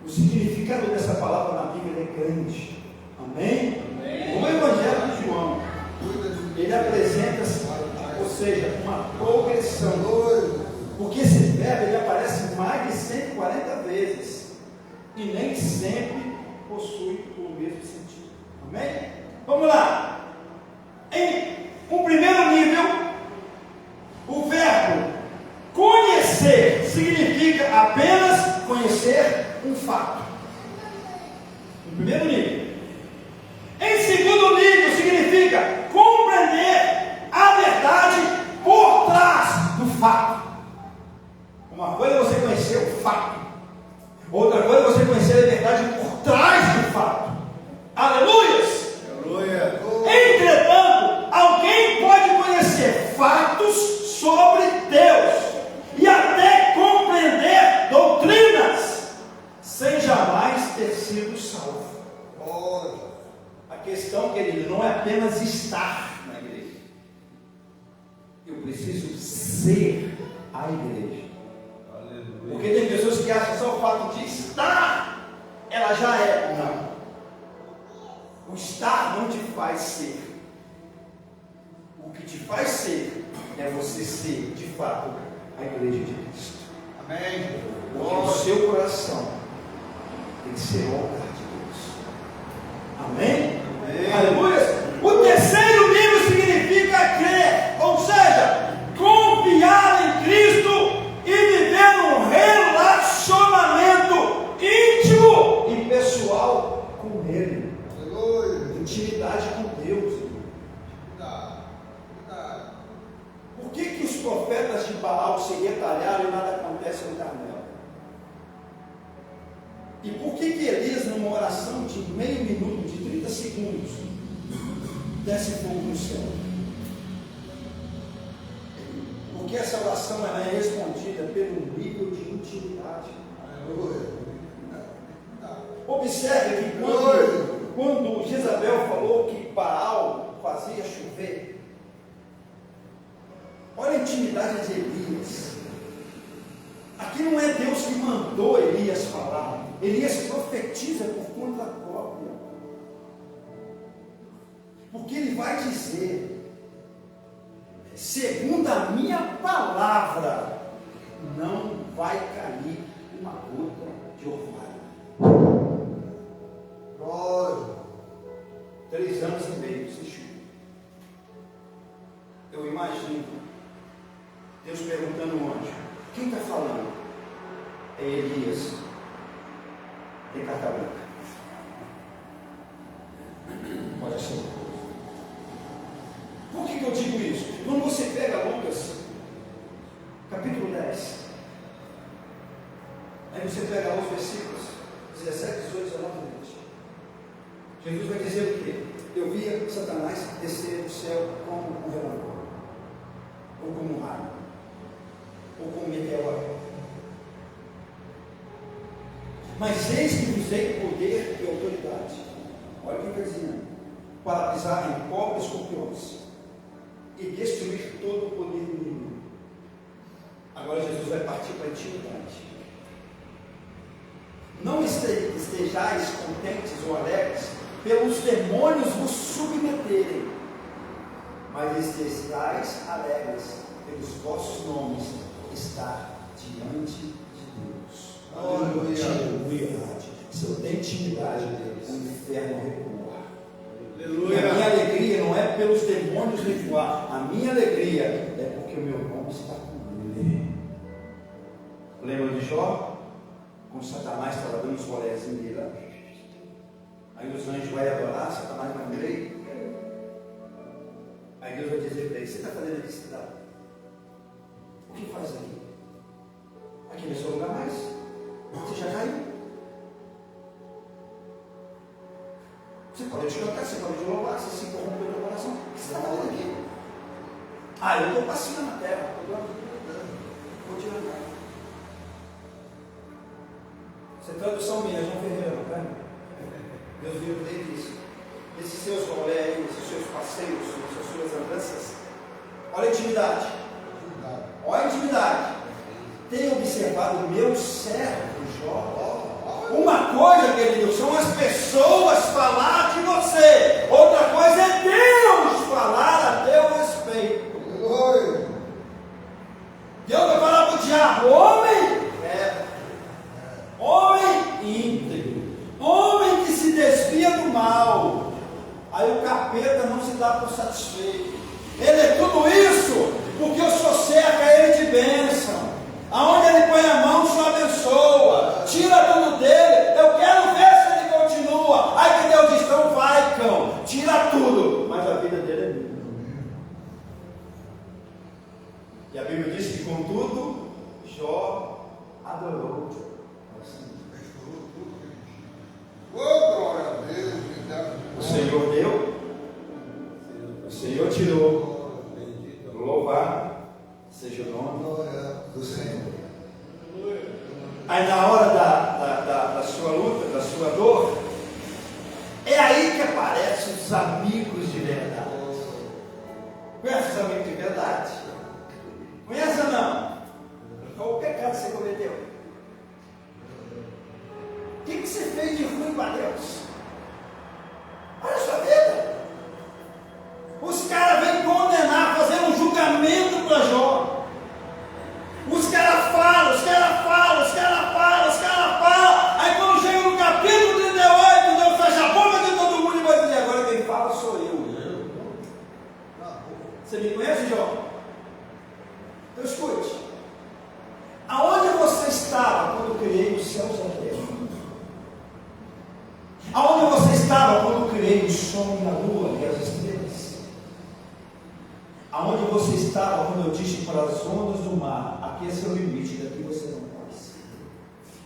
O significado dessa palavra na Bíblia é grande. Amém? O Evangelho de João, ele apresenta, ou seja, uma progressão. Porque esse verbo ele aparece mais de 140 vezes e nem sempre possui o mesmo sentido. Amém? Vamos lá. Em um primeiro nível, o verbo conhecer significa apenas conhecer um fato. Em primeiro nível. Em segundo nível, significa compreender a verdade por trás do fato. Uma coisa é você conhecer o fato, outra coisa é você conhecer a verdade por trás do fato. Aleluias! Aleluia. Entretanto, alguém pode conhecer fatos sobre Deus e até compreender doutrinas sem jamais ter sido salvo. A questão, querido, não é apenas estar na igreja. Eu preciso ser a igreja. Aleluia. Porque tem pessoas que acham só o fato de estar, ela já é. Não. O estar não te faz ser. O que te faz ser é você ser, de fato, a igreja de Cristo. Amém. Porque o seu coração tem que ser o altar de Deus. Amém? Amém. Aleluia. O terceiro nível significa crer, ou seja, confiar em Cristo e viver um relacionamento íntimo e pessoal com Ele. Aleluia. Intimidade com Deus. Por que os profetas de Baal se retalharam e nada acontece no Carmelo? E por que Elias, numa oração de meio minuto, de 30 segundos, desce fogo no céu? Porque essa oração ela é respondida pelo nível de intimidade. Observe que quando Jezabel falou que Baal fazia chover, olha a intimidade de Elias. Aqui não é Deus que mandou Elias falar. Elias profetiza por conta própria. Porque ele vai dizer: segundo a minha palavra, não vai cair uma gota de orvalho. Glória. 3 anos e meio sem chuva. Eu imagino Deus perguntando ao anjo: quem está falando? É Elias. Tem carta branca. Pode ser. Por que eu digo isso? Quando você pega Lucas, capítulo 10, aí você pega os versículos 17, 18, 19 e 20. Jesus vai dizer o quê? Eu via Satanás descer do céu como um relâmpago, ou como um raio, ou como um meteoro. Mas eis que vos dei poder e autoridade. Olha o que ele está dizendo: para pisar em cobras e escorpiões e destruir todo o poder do inimigo. Agora Jesus vai partir para a intimidade. Não estejais contentes ou alegres pelos demônios vos submeterem, mas estejais alegres pelos vossos nomes estar diante de Deus. Aleluia. Se eu tenho intimidade, o inferno recua. Aleluia. A minha alegria não é pelos demônios recuar. A minha alegria é porque o meu nome está com ele. Lembra de Jó? Quando Satanás estava dando os bolezinhos dele lá. Aí os anjos vão adorar, Satanás vai morrer. Aí Deus vai dizer para ele: você está fazendo aqui cidade? O que faz aqui? Aqui não é seu lugar mais. Você já caiu. Você pode te cantar, você pode te louvar, você se corrompeu no coração. O que você está fazendo aqui? Eu estou passeando na terra. Vou te levar. Essa é tradução minha, João Ferreira, não é? Deus viu dele isso. Esses seus rolés aí, esses seus passeios, essas suas andanças. Olha a intimidade. Olha a intimidade. Tem observado o meu servo Jó? Uma coisa, querido, são as pessoas falar de você. Outra coisa é Deus falar a teu respeito. Deus vai falar para o diabo: homem homem íntegro, homem que se desvia do mal. Aí o capeta não se dá por satisfeito. Ele é tudo isso porque o Senhor cerca ele de bênção. Aonde ele põe a mão, o Senhor abençoa. Tira tudo dele. Eu quero ver se ele continua. Aí que Deus diz: então vai, cão, tira tudo. Mas a vida dele é minha. E a Bíblia diz que, contudo, Jó adorou. Glória a Deus. O Senhor deu, o Senhor tirou. Louvado seja o nome do Senhor. Aí na hora da sua luta, da sua dor, é aí que aparecem os amigos de verdade. Conhece os amigos de verdade? Conhece ou não? Qual o pecado que você cometeu? O que você fez de ruim para Deus? Olha a sua vida. Os caras vêm condenar, fazer um julgamento para Jó. Os caras falam. Aí quando chega no capítulo 38, Deus fecha a boca de todo mundo e vai dizer: agora quem fala sou eu. Você me conhece, Jó? Então escute. Aonde você estava quando eu criei os céus e a terra? Aonde você estava quando eu criei o sol e a lua e as estrelas? Aonde você estava quando eu disse para as ondas do mar: aqui é seu limite, daqui você não passa?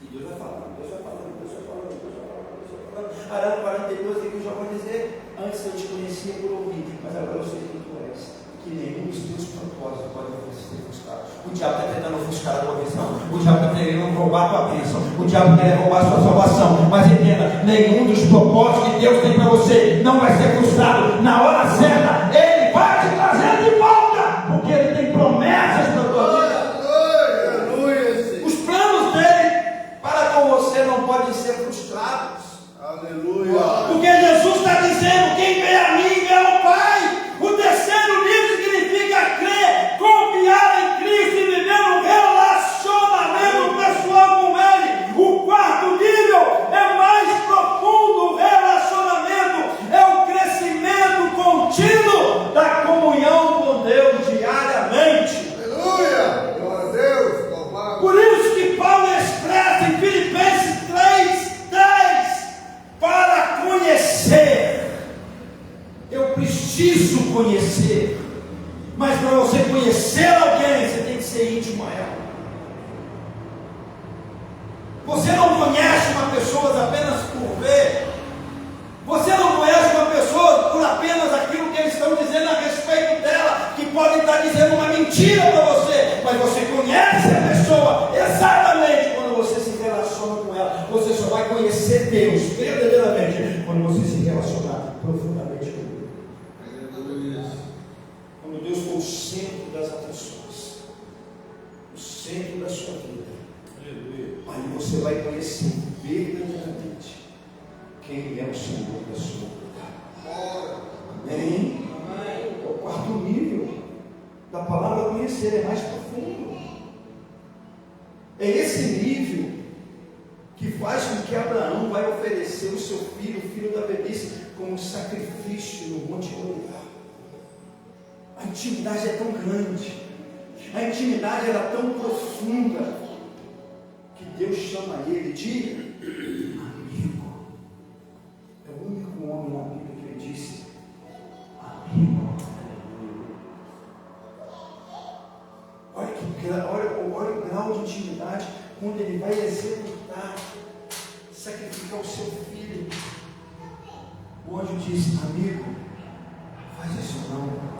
E Deus vai falando, Deus vai falando, Deus vai falando. Arão 42, ele já pode dizer: antes eu te conhecia por ouvir, mas agora eu sei quem tu és. Que nenhum dos teus propósitos pode ser ofuscado. O diabo está tentando ofuscar a tua visão. O diabo está querendo roubar a tua bênção. O diabo quer roubar a sua salvação. Mas entenda: nenhum dos propósitos que Deus tem para você não vai ser frustrado. Na hora certa, Ele vai te trazer de volta, porque Ele tem promessas para a tua vida. Os planos dele para com você não podem ser frustrados. Aleluia. Porque Jesus está dizendo: quem vê a mim vê ao Pai. O terceiro nível significa crer, confiar em Cristo e viver um relacionamento pessoal com Ele. O quarto nível é mais profundo. O relacionamento é o crescimento contínuo da comunhão com Deus diariamente. Aleluia. Glória a Deus. Louvado. Por isso que Paulo expressa em Filipenses 3:10, para conhecer. Eu preciso conhecer, mas para você conhecer alguém, você tem que ser íntimo a ela. Você não conhece uma pessoa apenas por ver. Você não conhece uma pessoa por apenas aquilo que eles estão dizendo a respeito dela, que podem estar dizendo uma mentira para você, mas você conhece a pessoa exatamente quando você se relaciona com ela. Você só vai conhecer Deus verdadeiramente quando você se relacionar profundamente com Ele. Quando Deus for o centro das atenções, o centro da sua vida, aí você vai conhecer verdadeiramente quem é o Senhor da sua vida. Amém? É o quarto nível da palavra conhecer, é mais profundo. É esse nível que faz com que Abraão vai oferecer o seu filho, o filho da velhice, como sacrifício no Monte Moriá. A intimidade é tão grande, a intimidade era tão profunda, que Deus chama ele de amigo. É o único homem na Bíblia que ele disse amigo. Olha o grau de intimidade quando ele vai executar, sacrificar o seu filho. O anjo diz: amigo, faz isso não.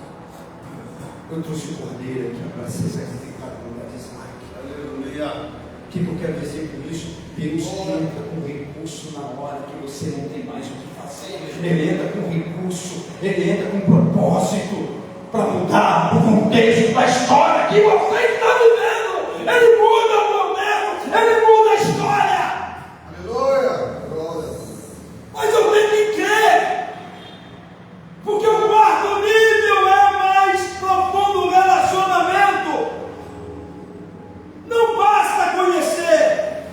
Eu trouxe o cordeiro aqui para ser sacrificado no lugar de Isaac. Aleluia. O que eu quero dizer com isso? Deus entra com recurso na hora que você não tem mais o que fazer. Ele entra com recurso, ele entra com propósito para mudar o contexto da história que você está vivendo. Ele muda o contexto, ele muda a história. Aleluia. Glória. Mas eu tenho que crer, porque o quarto nível é mais profundo relacionamento. Não basta conhecer,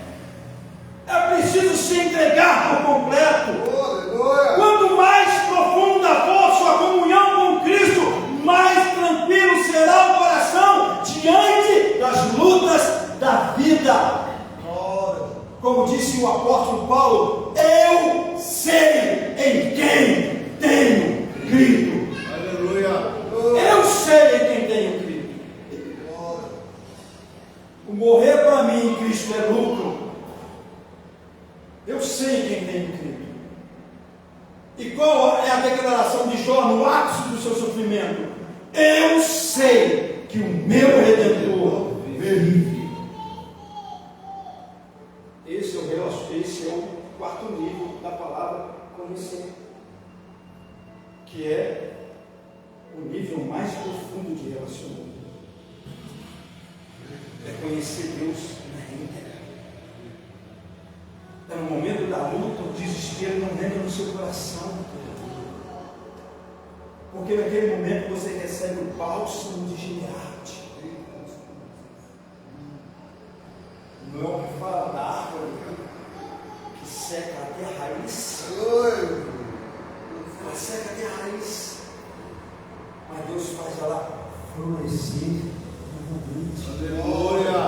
é preciso se entregar por completo. Aleluia. Quanto mais profunda for sua comunhão com Cristo, mais tranquilo será o coração diante das lutas da vida. Como disse o apóstolo Paulo: eu sei em quem tenho crido. Aleluia. Eu sei em quem tenho crido. O morrer para mim em Cristo é lucro. Eu sei em quem tenho crido. E qual é a declaração de Jó no ápice do seu sofrimento? Eu sei que o meu Redentor vive. Esse é o quarto nível da palavra conhecer, que é o nível mais profundo de relacionamento. É conhecer Deus na íntegra. É no momento da luta, o desespero não entra no seu coração. Porque naquele momento você recebe o bálsamo de Gileade. Não é o que fala da árvore que seca até a raiz. Ela seca até a raiz. Mas Deus faz ela florescer novamente. Aleluia.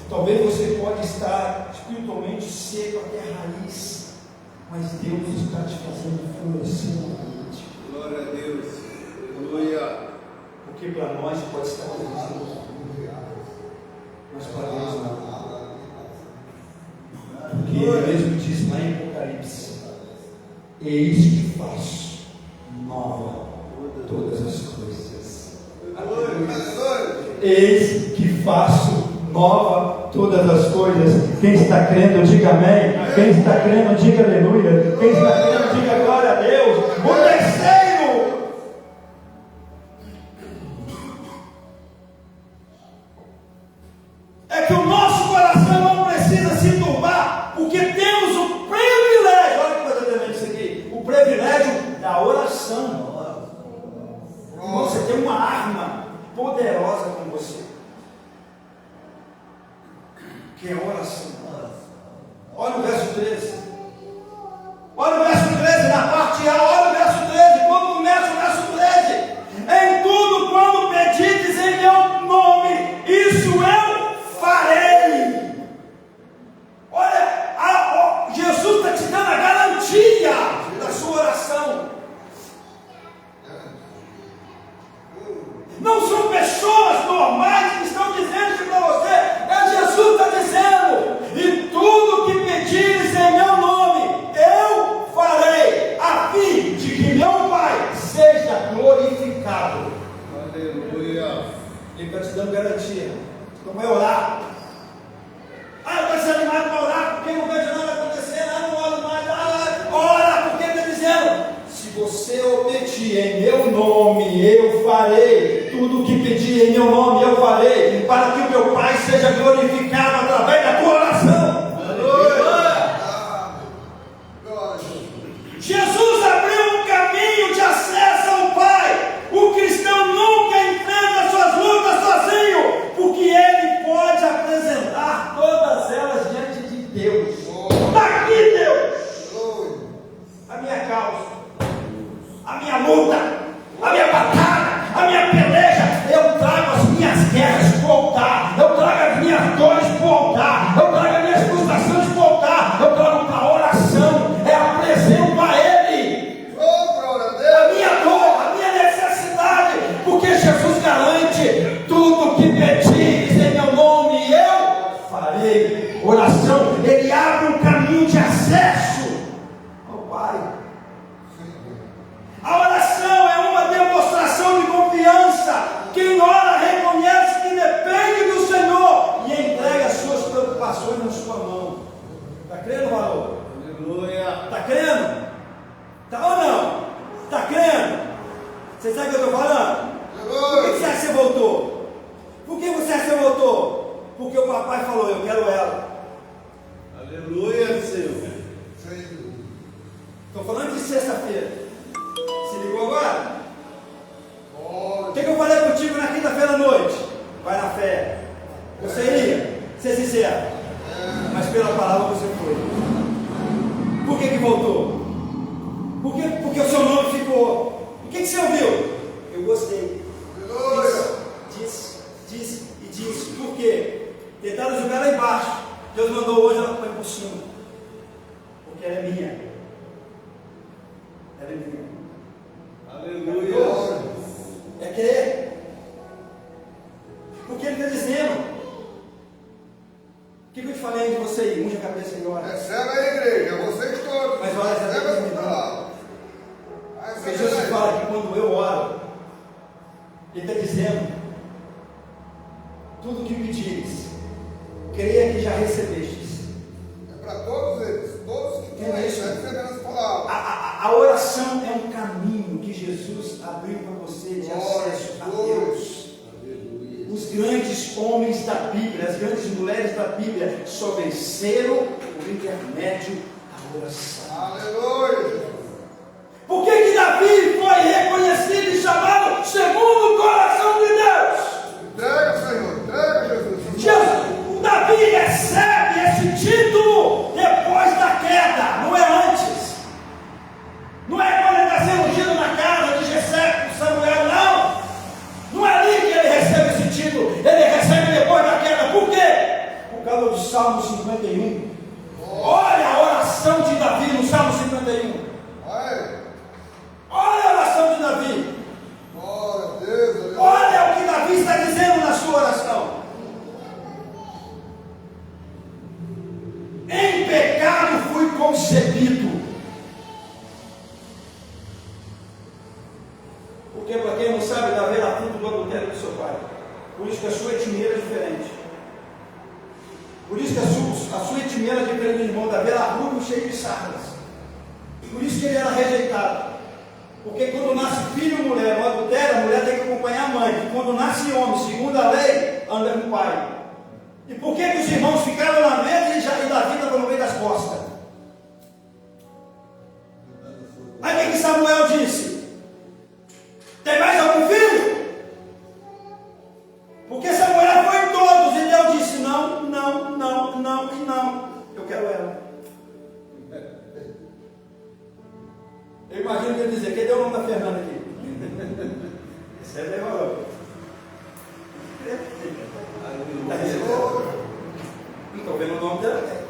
Talvez você pode estar espiritualmente seco até a raiz, mas Deus está te fazendo florescer novamente. Glória a Deus. Aleluia. Porque para nós pode estar dizendo, mas para Deus não. Porque Porque ele mesmo diz lá em Apocalipse: eis que faço nova todas as coisas. Eis que faço nova todas as coisas. Quem está crendo, diga amém. Quem está crendo, diga aleluia. Quem está crendo, diga glória a Deus. O terceiro é que o nosso coração não precisa se turbar, porque temos o privilégio, olha que coisa tremenda isso aqui, o privilégio da oração. Você tem uma arma poderosa com você, que é a oração. Olha o verso 13. Olha o verso 13 na parte A. Olha o verso 13. Quando começa o verso 13: em tudo quando pedides em meu nome, isso eu farei. Olha, Jesus está te dando a garantia da sua oração. Não são pessoas normais que estão dizendo isso para você. É Jesus que está dizendo: e tudo que pedires em meu nome, eu farei, a fim de que meu Pai seja glorificado. Aleluia. Ele está te dando garantia. Então vai orar. Eu estou desanimado para orar porque não vejo nada acontecendo. Não oro mais. Ora, porque ele está dizendo: se você pedir em meu nome, eu farei. Tudo que pedir em meu nome, eu farei, para que o meu Pai seja glorificado através da tua oração. Jesus abriu um caminho de acesso ao Pai. O cristão nunca enfrenta suas lutas sozinho, porque ele pode apresentar todas elas diante de Deus. Está aqui, Deus, a minha causa, a minha luta, a minha batalha, a minha peleja. Eu trago as minhas guerras para o altar, eu trago as minhas dores para o altar, eu trago as minhas frustrações para o altar, eu trago para a oração. Apresento a Ele a minha dor, a minha necessidade, porque Jesus garante: tudo que pedires em meu nome, eu farei. Oração, Ele abre um caminho de acesso ao Pai. A oração é uma demonstração de confiança. Quem ora reconhece que depende do Senhor e entrega as suas preocupações na sua mão. Está crendo, valor? Aleluia. Está crendo? Está ou não? Está crendo? Você sabe o que eu estou falando? Por que você acha que você voltou? Por que você acha que você voltou? Porque o papai falou: eu quero ela. Aleluia, Senhor. Estou falando de sexta-feira. Se ligou agora? O que eu falei contigo na quinta-feira à noite? Vai na fé. Você iria? Ser sincero. Mas pela palavra você foi. Por que voltou? Porque o seu nome ficou. O que você ouviu? Eu gostei. Disse e disse. Por quê? Tentaram jogar lá embaixo. Deus mandou hoje, ela põe por cima. Porque ela é minha. Ela é minha. Aleluia. É crer. Porque ele está dizendo. O que eu te falei de você aí? Unge a cabeça e ora. Recebe a igreja, vocês todos. Mas olha, recebe essa palavra. Porque Jesus fala que quando eu oro, Ele está dizendo: tudo que pedires, creia que já recebestes. É para todos eles, todos que estão aí, recebendo essa palavra. A oração é um caminho que Jesus abriu para você de acesso a Deus. Os grandes homens da Bíblia, as grandes mulheres da Bíblia só venceram por intermédio da oração. Aleluia. Por que Davi foi reconhecido e chamado segundo o coração de Deus? Entrega, Senhor, entrega, Jesus. O Davi recebe esse título depois da queda, não é antes. Não é quando ele está sendo ungido na casa de Jessé com Samuel, não. Não é ali que ele recebe esse título. Ele recebe depois da queda. Por quê? Por causa do Salmo 51. Olha a oração de Davi no Salmo 51. Olha a oração de Davi. Olha o que Davi está dizendo na sua oração. Em pecado concebido. Porque, para quem não sabe, Davi era fruto do adultério do seu pai. Por isso que a sua etnia era diferente. Por isso que a sua etnia era diferente do irmão Davi, era ruivo, cheio de sardas. Por isso que ele era rejeitado. Porque quando nasce filho ou mulher no adultério, a mulher tem que acompanhar a mãe. Quando nasce homem, segundo a lei, anda com o pai. E por que os irmãos ficaram na mesa e Davi estava no meio das costas? Aí o que Samuel disse? Tem mais algum filho? Porque Samuel foi em todos e Deus disse: não, não, não, não e não. Eu quero ela. Eu imagino que ele dizer: cadê o nome da Fernanda aqui? Isso é legal. Não estou vendo o nome dela.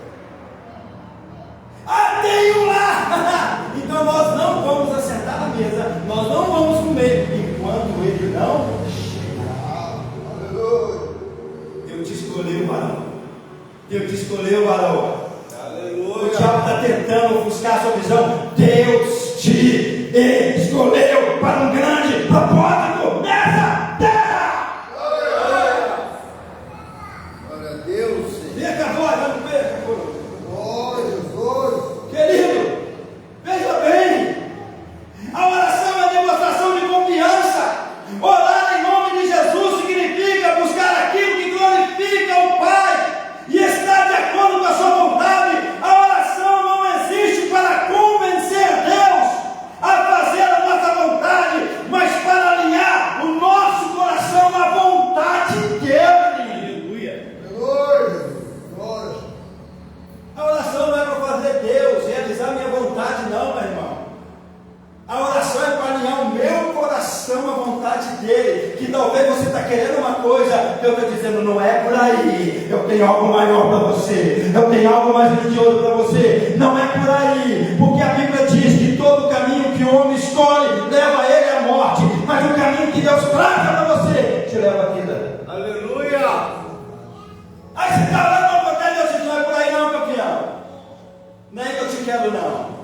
Ah, tem um lá! Então nós não vamos assentar na mesa, nós não vamos comer enquanto ele não chegar. Deus te escolheu, varão. Deus te escolheu, varão. O diabo está tentando ofuscar a sua visão. Deus te escolheu para um grande propósito nessa terra. Glória a Deus. Perca a voz, não perca a voz. Glória. Querido, veja bem, a oração é demonstração de confiança. Orar em nome de Jesus significa buscar aquilo que glorifica o Pai e estar de acordo com a sua vontade. A oração não existe para convencer Deus a fazer a nossa vontade, mas para alinhar o nosso coração à vontade dele. Aleluia. Glória. A oração não é para fazer Deus realizar a minha vontade, não, meu irmão. A oração é para alinhar o meu coração à vontade dele. Que talvez você está querendo uma coisa, eu estou dizendo: não é por aí. Eu tenho algo maior para você. Eu tenho algo mais grandioso para você. Não é por aí. Porque a Bíblia diz que todo caminho que o homem escolhe leva ele à morte. Mas o caminho que Deus traça para você te leva à vida. Aleluia. Aí você está orando para vontade de Deus e diz: não é por aí não, campeão. Nem que eu te quero, não.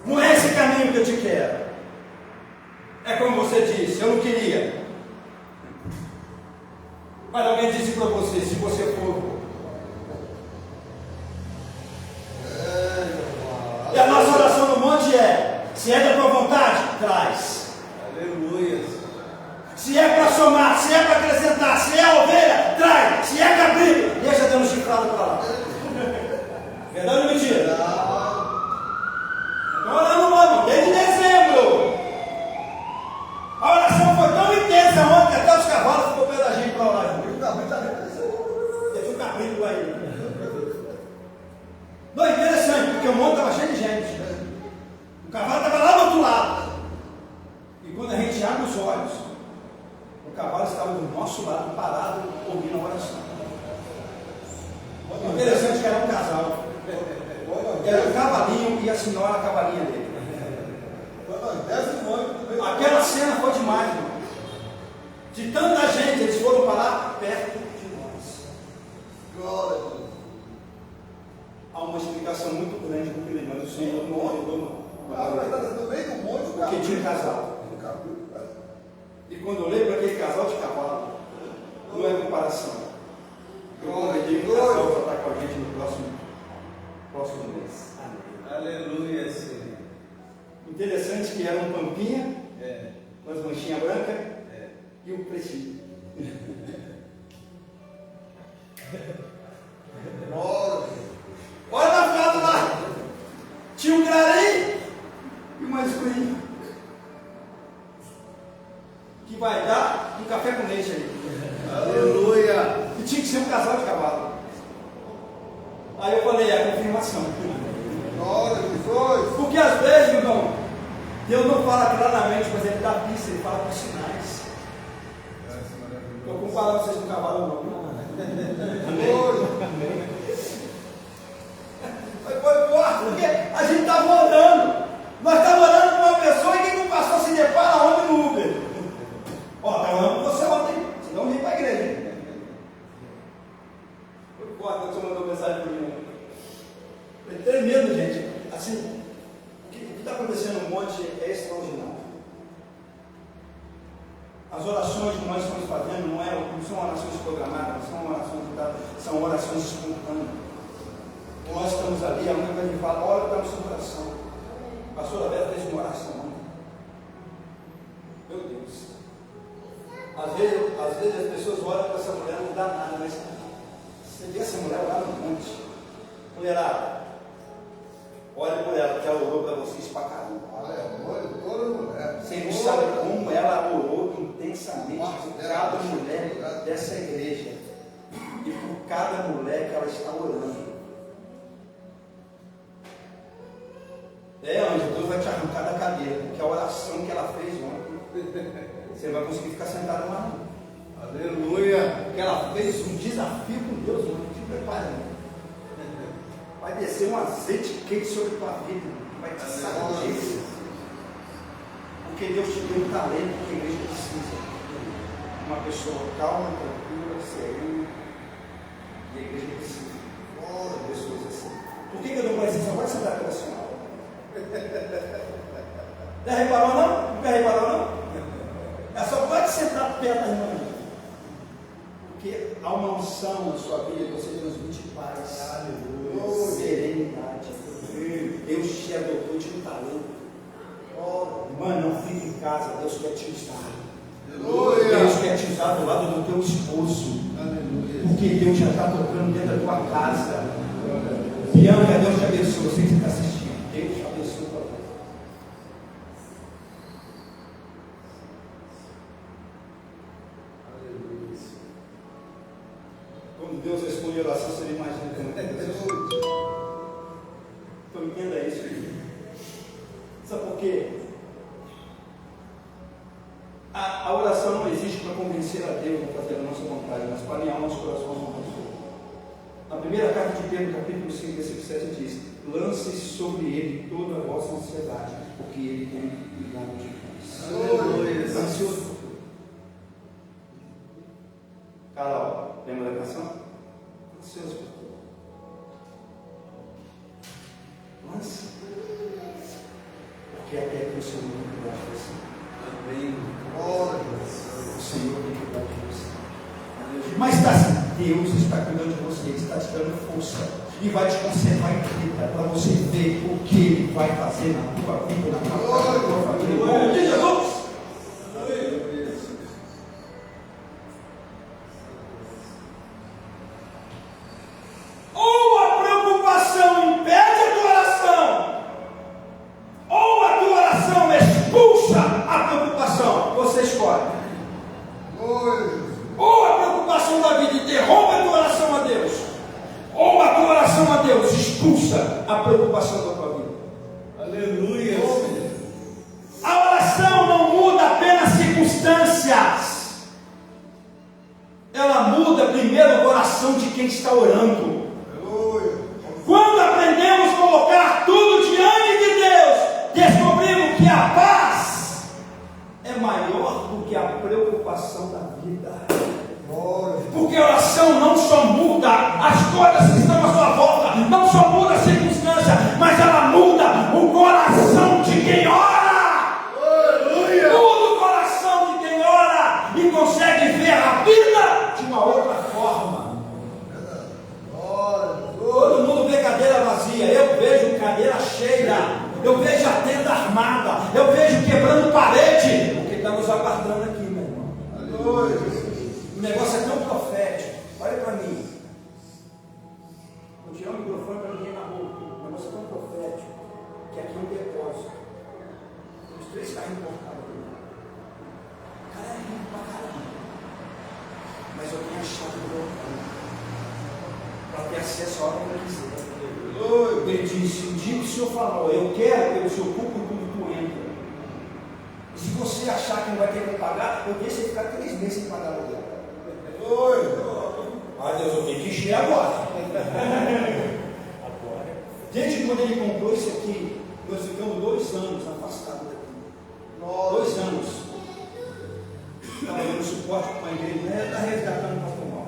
Não é esse caminho que eu te quero. É como você disse: eu não queria. Mas alguém disse para você: se você for. E a nossa oração no monte é: se é da tua vontade, traz. Aleluia. Se é para somar, se é para acrescentar, se é ovelha, traz. Se é cabrito, deixa dando chifrado para lá. Verdade ou mentira? Estou orando, mano, desde dezembro. A oração foi tão intensa ontem que até os cavalos ficou pé da gente para orar. Teve um cabrito aí. Não, interessante, porque o monte estava cheio de gente. O cavalo estava lá do outro lado. E quando a gente abre os olhos, o cavalo estava do nosso lado, parado, ouvindo a oração. Interessante que era um casal. Era o cavalinho e a senhora a cavalinha dele. Aquela cena foi demais, irmão. De tanta gente, eles foram parar perto de nós. Glória a Deus. Há uma explicação muito grande do que mas o Senhor não olhou, No meio do monte, porque tinha um casal. E quando eu olhei para aquele casal de cavalo, não é comparação. Eu convidei o casal para estar com a gente no próximo mês. Aleluia, Senhor. Interessante que era um pampinha, com as manchinhas brancas, e o pretinho. Olha na foto lá, tinha um clarim e uma escurinha, que vai dar um café com leite aí. Aleluia. E tinha que ser um casal de cavalo. Aí eu falei: é a confirmação. Glória a Deus. Porque às vezes, irmão, Deus não fala claramente, mas Ele dá pista, Ele fala por sinais. Estou comparando vocês com o cavalo, não. Amém? Foi forte, porque a gente estava orando. Nós estávamos orando com uma pessoa e quem não passou se depara ontem no Uber. Ó, estava orando com você ontem, senão não vim para a igreja. Foi forte, você mandou mensagem para mim. Assim, o que está acontecendo no monte é extraordinário. As orações que nós estamos fazendo não são orações programadas, são orações espontâneas. Nós estamos ali, a única coisa que fala, olha, está no seu coração. A pastora Bela fez uma oração. Meu Deus. Às vezes as pessoas olham para essa mulher, não dá nada, mas você vê essa mulher lá no monte. Mulherada, olhe por ela, que ela orou para vocês para caramba. Toda mulher. Você não sabe como ela orou intensamente por cada mulher dessa igreja e por cada mulher que ela está orando. Anjo, Deus vai te arrancar da cadeira, porque a oração que ela fez ontem, você vai conseguir ficar sentado lá. Aleluia. Porque ela fez um desafio com Deus ontem. Te prepara. Vai descer um azeite quente sobre a tua vida, vai te sacudir. Porque Deus te deu um talento que a igreja precisa. Uma pessoa calma, tranquila, serena. E a igreja precisa. Pessoas assim. Por que eu dou mais isso? Só pode sentar pela senhora. Já reparou não? Nunca reparou não? Ela só pode sentar perto da irmã. Porque há uma unção na sua vida, você transmite paz, serenidade. Deus te adotou de um talento. Irmã, não fique em casa, Deus quer te usar. Deus quer te usar do lado do teu esposo. Porque Deus já está tocando dentro da tua casa. Bianca, Deus te abençoe. Você que está assistindo, Deus te abençoe para você. Quando Deus responde a oração, você imagina como é Deus. Então entenda isso, filho. Sabe por quê? A oração não existe para convencer a Deus a fazer a nossa vontade, mas para alinhar o nosso coração com a pessoa. Na primeira carta de Pedro, capítulo 5, versículo 7, diz: lance sobre ele toda a vossa ansiedade, porque ele tem cuidado de nós. Ansioso. Carol, lembra da canção? Ansioso por tudo. Lance. Porque até que o Senhor tem cuidado de você. Amém. O Senhor tem cuidado de você. Mas Deus está cuidando de você, Ele está te dando força e vai te conservar em vida para você ver o que Ele vai fazer na tua vida, na tua casa, na tua família. Em nome de Jesus. Ou a preocupação impede a tua oração, ou a tua oração expulsa a preocupação. Você escolhe. Ou a preocupação da vida interrompe a tua oração a Deus, ou a tua oração a Deus expulsa a preocupação da tua vida. Aleluia. A oração não muda apenas circunstâncias, ela muda primeiro o coração de quem está orando. Aleluia. Quando aprendemos a colocar tudo diante de Deus, descobrimos que a paz é maior do que a preocupação da vida. Porque a oração não só muda as coisas que estão à sua volta, não só muda a circunstância, mas ela muda o coração de quem ora. Aleluia. Muda o coração de quem ora e consegue ver a vida de uma outra forma. Todo mundo vê cadeira vazia, eu vejo cadeira cheia, eu vejo a tenda armada, eu vejo quebrando parede, porque está nos aguardando aqui, meu irmão. Aleluia. O negócio é tão profético. Olha para mim. Vou tirar o microfone para ninguém na rua. O negócio é tão profético que aqui é um depósito. Tem uns 3 carros importados aqui. O cara é rico pra caramba. Mas eu tenho a chave do balcão para ter acesso a hora que eu quiser. Ele disse: o dia que o Senhor falou, eu quero que eu te ocupe quando tu entra. E se você achar que não vai ter como pagar, eu deixo ele ficar 3 meses sem pagar o aluguel. Ai Deus, eu tenho que encher agora. Gente, quando ele comprou isso aqui, nós ficamos 2 anos afastados daqui. 2 anos. Estava dando suporte para a igreja, né? Está resgatando o pastor Mal.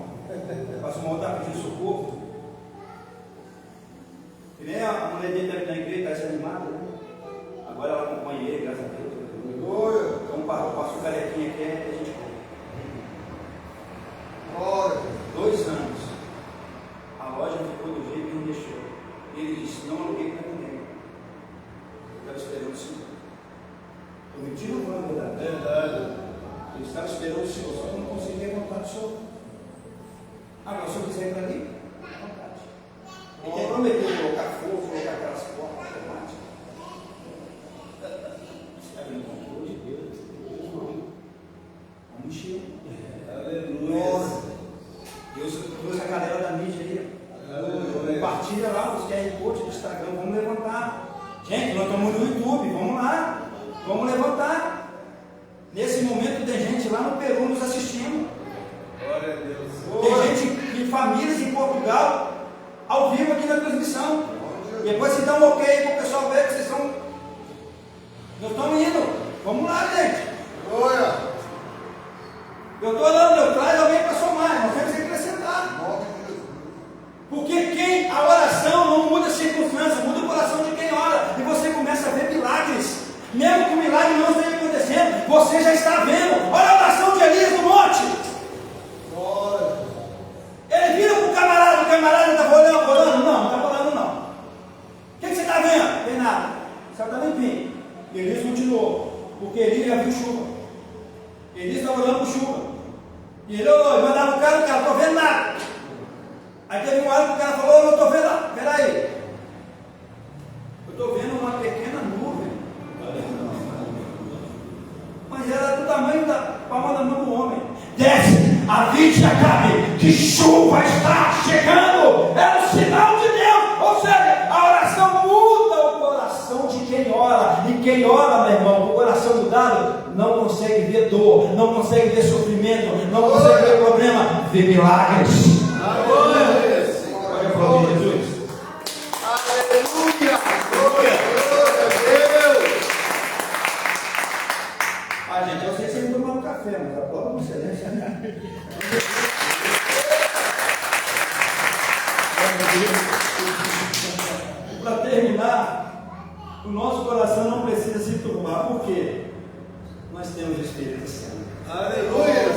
O pastor Mal está pedindo socorro. E nem a mulher dele na igreja está dizendo: nada, né? Agora ela acompanha ele, graças a Deus. Glória. Então, o pastor Carequinha aqui é a gente. Glória. 2 anos. A loja ficou do jeito que ele deixou. Ele disse: não aluguei para ninguém. Eu estava esperando o Senhor. Estou mentindo ou falando a verdade? Verdade. Ele estava esperando o Senhor, só que não conseguia contar do Senhor. Agora, se eu quiser ir para ali, à vontade. E quem prometeu colocar fogo, colocar aquelas portas automáticas, está vendo o controle de Deus? Deus não. Vamos encher. Aleluia. Deus trouxe a galera da mídia aí. Aleluia. Compartilha lá os QR Code do Instagram. Vamos levantar. Gente, nós estamos no YouTube. Vamos lá. Vamos levantar. Nesse momento tem gente lá no Peru nos assistindo. Glória a Deus. Tem gente em famílias em Portugal, ao vivo aqui na transmissão. Depois se dá um ok para o pessoal ver que vocês estão. Nós estamos indo. Vamos lá, gente. Glória. Eu estou orando, eu trago alguém para somar. Nós temos que acrescentar. Nome de Jesus. Porque a oração não muda a circunstância, muda o coração de quem ora. E você começa a ver milagres. Mesmo que o milagre não esteja acontecendo, você já está vendo. Olha a oração de Elias no monte. Glória. Ele vira para o camarada está orando? Não está orando não. O que você está vendo? Não tem nada. O céu está limpinho. E Elias continuou, porque Elias já viu chuva. Elias estava orando por chuva. E ele orou, e mandava o cara, não estou vendo nada. Aí teve uma hora que o cara falou: não estou vendo nada. Espera aí. Eu estou vendo uma pequena nuvem. Mas era do tamanho da palma da mão do homem. Desce, avise a Acabe que chuva está chegando. É um sinal de Deus. Ou seja, a oração muda o coração de quem ora. E quem ora, meu irmão, com o coração mudado, não consegue ver dor, não consegue ver sofrimento, não consegue ver problema, vê milagres. Aleluia. Olha para o Jesus. Aleluia. Glória a Deus. Ah, gente, eu sei que vocês não tomaram café, mas a prova não sei, né? Para terminar, o nosso coração não precisa se turbar, por quê? Nós temos o Espírito Santo. Aleluia.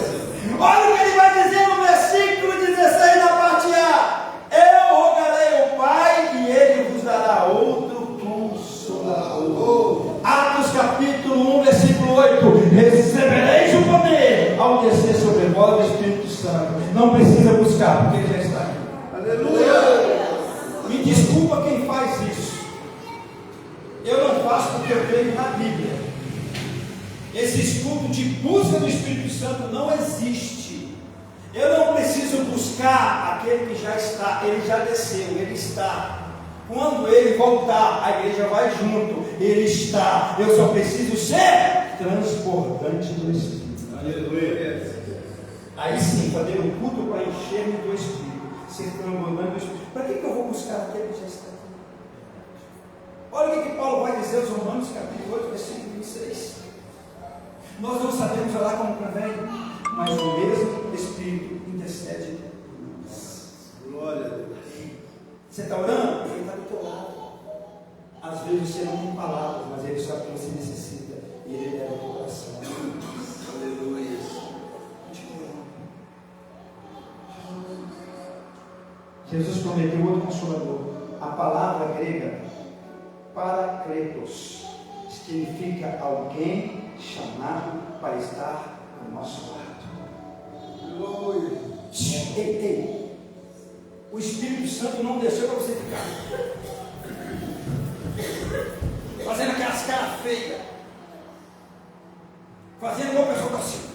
Olha o que ele vai dizer no versículo 16 da parte A: eu rogarei ao Pai e ele vos dará outro consolador. Atos capítulo 1, versículo 8: recebereis o poder ao descer sobre vós o Espírito Santo. Não precisa buscar, porque ele já está aqui. Aleluia. Me desculpa quem faz isso. Eu não faço porque eu creio na Bíblia. Esse estudo de busca do Espírito Santo não existe. Eu não preciso buscar aquele que já está. Ele já desceu, ele está. Quando ele voltar, a igreja vai junto. Ele está. Eu só preciso ser transbordante do Espírito. Aleluia. Aí sim, fazer um culto para encher-me do Espírito. Ser transbordante do Espírito. Para que eu vou buscar aquele que já está aqui? Olha o que Paulo vai dizer aos Romanos, capítulo 8, versículo 26. Nós não sabemos orar como convém, mas o mesmo Espírito intercede por nós. Glória a Deus. Você está orando? Ele está do teu lado. Às vezes você não tem palavras, mas ele sabe que você necessita. E ele leva o teu coração. Aleluia. Jesus prometeu outro consolador. A palavra grega parakletos significa alguém chamado para estar ao nosso lado. Glória. Ei. O Espírito Santo não deixou para você ficar fazendo aquelas caras feias, fazendo igual a pessoa assim.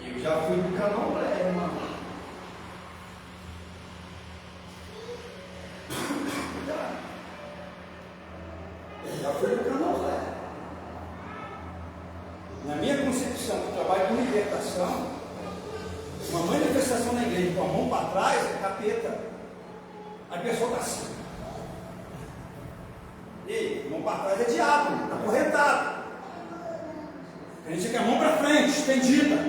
Eu já fui do candomblé, irmão. Eu já fui do candomblé. Na minha concepção, que trabalho com libertação, uma manifestação na igreja com a mão para trás é capeta. A pessoa está assim. E mão para trás é diabo, está acorrentado. A gente quer a mão para frente, estendida.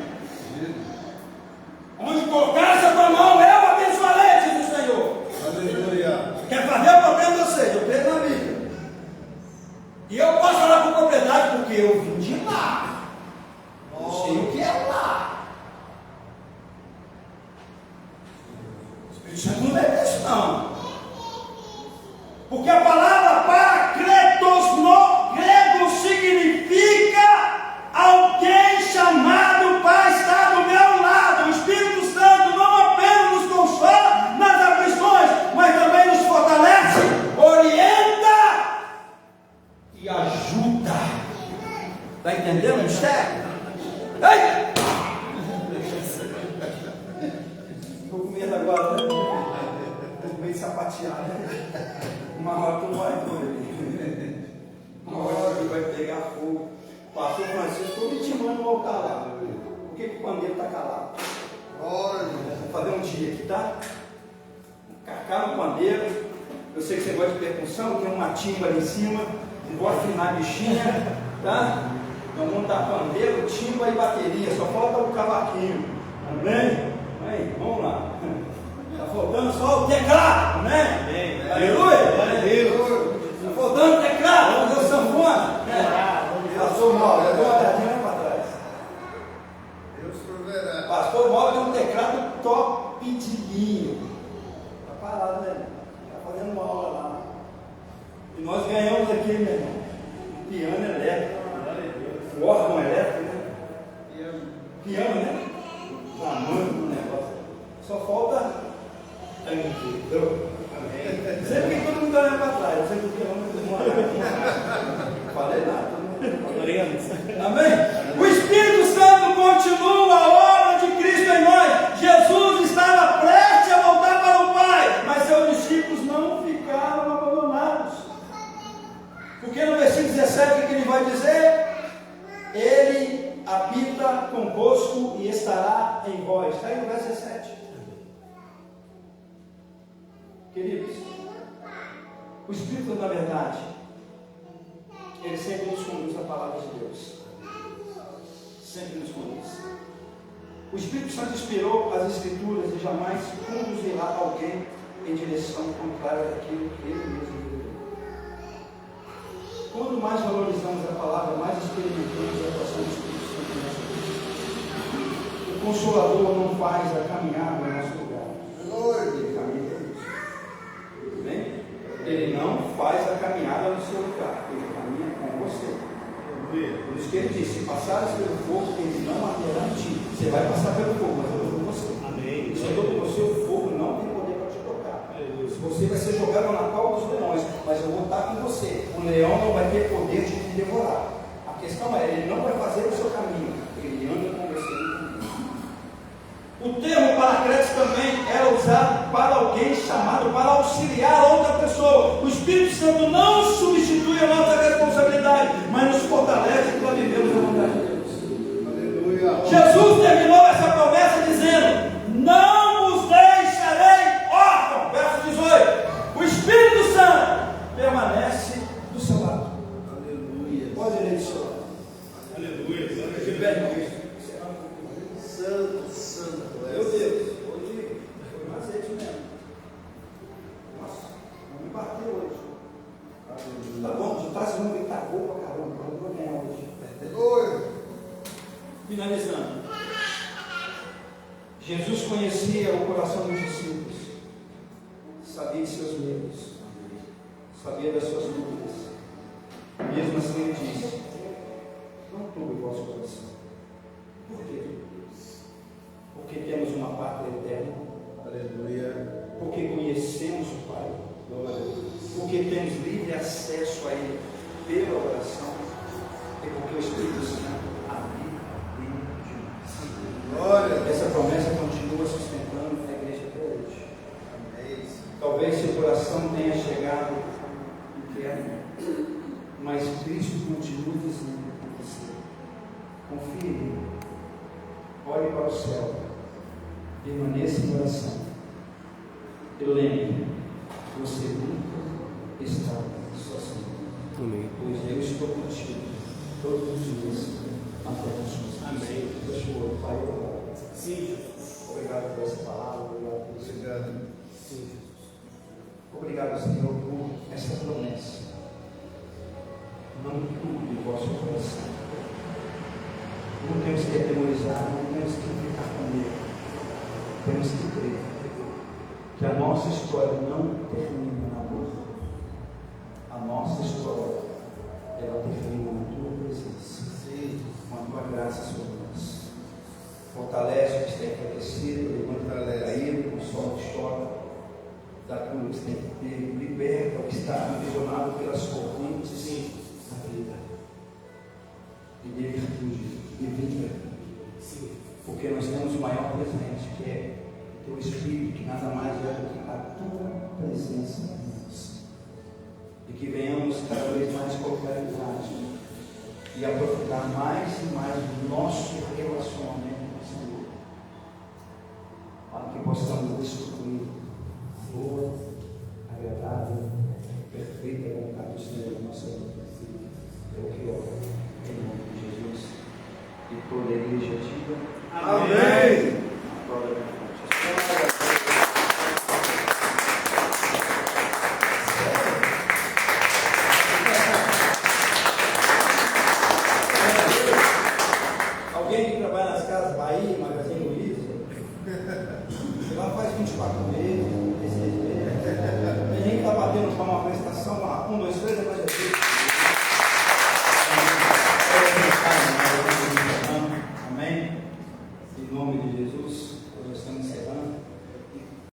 Onde colocar essa tua mão, eu abençoarei, diz o Senhor. Aleluia. Quer fazer o problema de vocês? Eu sapatear, né? Uma hora tu vai doer. Uma hora tu vai pegar fogo. O pastor Francisco ficou me intimando voltar lá. Por que o pandeiro está calado? Vou fazer um dia aqui, tá? Carcar no pandeiro. Eu sei que você gosta de percussão, tem uma timba ali em cima. Vou afinar a bichinha, tá? Então vamos dar pandeiro, timba e bateria. Só falta o cavaquinho. Amém? Aí, vamos lá. Está faltando só o teclado, amém? Aleluia! Está faltando o teclado, vamos fazer o sanfona. Pastor Mauro, eu dou uma olhadinha para trás. Deus proverá. Pastor Mauro tem um teclado top de linha. Está parado, né? Está fazendo uma aula lá. E nós ganhamos aqui, meu irmão, um piano elétrico. O órgão elétrico, né? Piano, né? Amando do negócio. Só falta entendeu? Sempre que todo mundo olha para trás, eu sempre que todo mundo não falei nada. Amém? O Espírito Santo continua a obra de Cristo em nós. Jesus estava prestes a voltar para o Pai, mas seus discípulos não ficaram abandonados. Porque no versículo 17 o que ele vai dizer? Ele habita convosco e estará em vós. Está aí no verso 17. Queridos, o Espírito, na verdade, ele sempre nos conduz à palavra de Deus. Sempre nos conduz. O Espírito Santo inspirou as Escrituras e jamais conduzirá alguém em direção contrária daquilo que ele mesmo viveu. Quanto mais valorizamos a palavra, mais experimentamos a atuação do Espírito Santo em nossa vida. O Consolador não faz a caminhada no nosso lugar. Ele caminha por isso. Amém? Ele não faz a caminhada no seu lugar. Ele caminha com você. Por isso que ele disse: se passares pelo fogo, ele não arderá em ti. Você vai passar pelo fogo, mas eu estou com você. Amém. Se eu estou com você, o fogo não tem poder para te tocar. Você vai ser jogado na cova dos leões, mas eu vou estar com você. O leão não vai ter poder de te devorar. A questão é, ele não vai fazer o seu caminho, ele anda com você. O termo paracletos também era usado para alguém chamado para auxiliar outra pessoa. O Espírito Santo não substitui a nossa responsabilidade, mas nos fortalece para vivermos a vontade de Deus. Aleluia. Jesus terminou essa promessa dizendo: não os deixarei órfãos. Verso 18. O Espírito Santo permanece do seu lado. Aleluia. Pode ler do seu lado. Aleluia. De pé, Santo, Santo. Meu Deus, hoje foi mais isso mesmo. Nossa, não me bateu hoje. Tá bom, de trás vamos gritar gol pra caramba, eu vou ganhar hoje. Finalizando. Jesus conhecia o coração dos discípulos, sabia de seus medos, sabia das suas dúvidas. Mesmo assim ele disse: não turbe o vosso coração. Por quê? Porque temos uma pátria eterna. Aleluia. Porque conhecemos o Pai. Porque temos livre acesso a Ele pela oração. E porque o Espírito Santo habita dentro de nós. Glória. Essa promessa continua sustentando a igreja até hoje. Amém. Talvez seu coração tenha chegado inferno, mas Cristo continua dizendo com você: confie em Ele. Olhe para o céu, permaneça em oração. Eu lembro, você nunca está sozinho. Pois eu estou contigo todos os dias até a sua. Amém. Feche o olho, Pai. Sim. Obrigado por essa palavra. Obrigado por isso. Obrigado. Sim. Obrigado, Senhor, por essa promessa. Não turbe o vosso coração. Não temos que atemorizar, não temos que ficar com medo. Temos que crer que a nossa história não termina na dor. A nossa história, ela termina na tua presença. Com a tua graça sobre nós. Fortalece o que está enfraquecido, levanta o caído, consola o que chora, dá cura o que está enfermo, liberta o que está aprisionado pelas correntes da vida. E dê virtude. Porque nós temos o maior presente, que é o teu Espírito, que nada mais é do que a tua presença. e aprofundar mais e mais o nosso relacionamento com o Senhor, para que possamos descobrir a boa, agradável, perfeita vontade do Senhor na nossa vida. É o que eu oro, em nome de Jesus. E toda a igreja diga Amém. Glória a Deus. Alguém que trabalha nas casas Bahia, Magazine Luiza, lá faz 24 meses, 16 meses. Tem gente que está batendo para uma prestação, 1, 2, 3, depois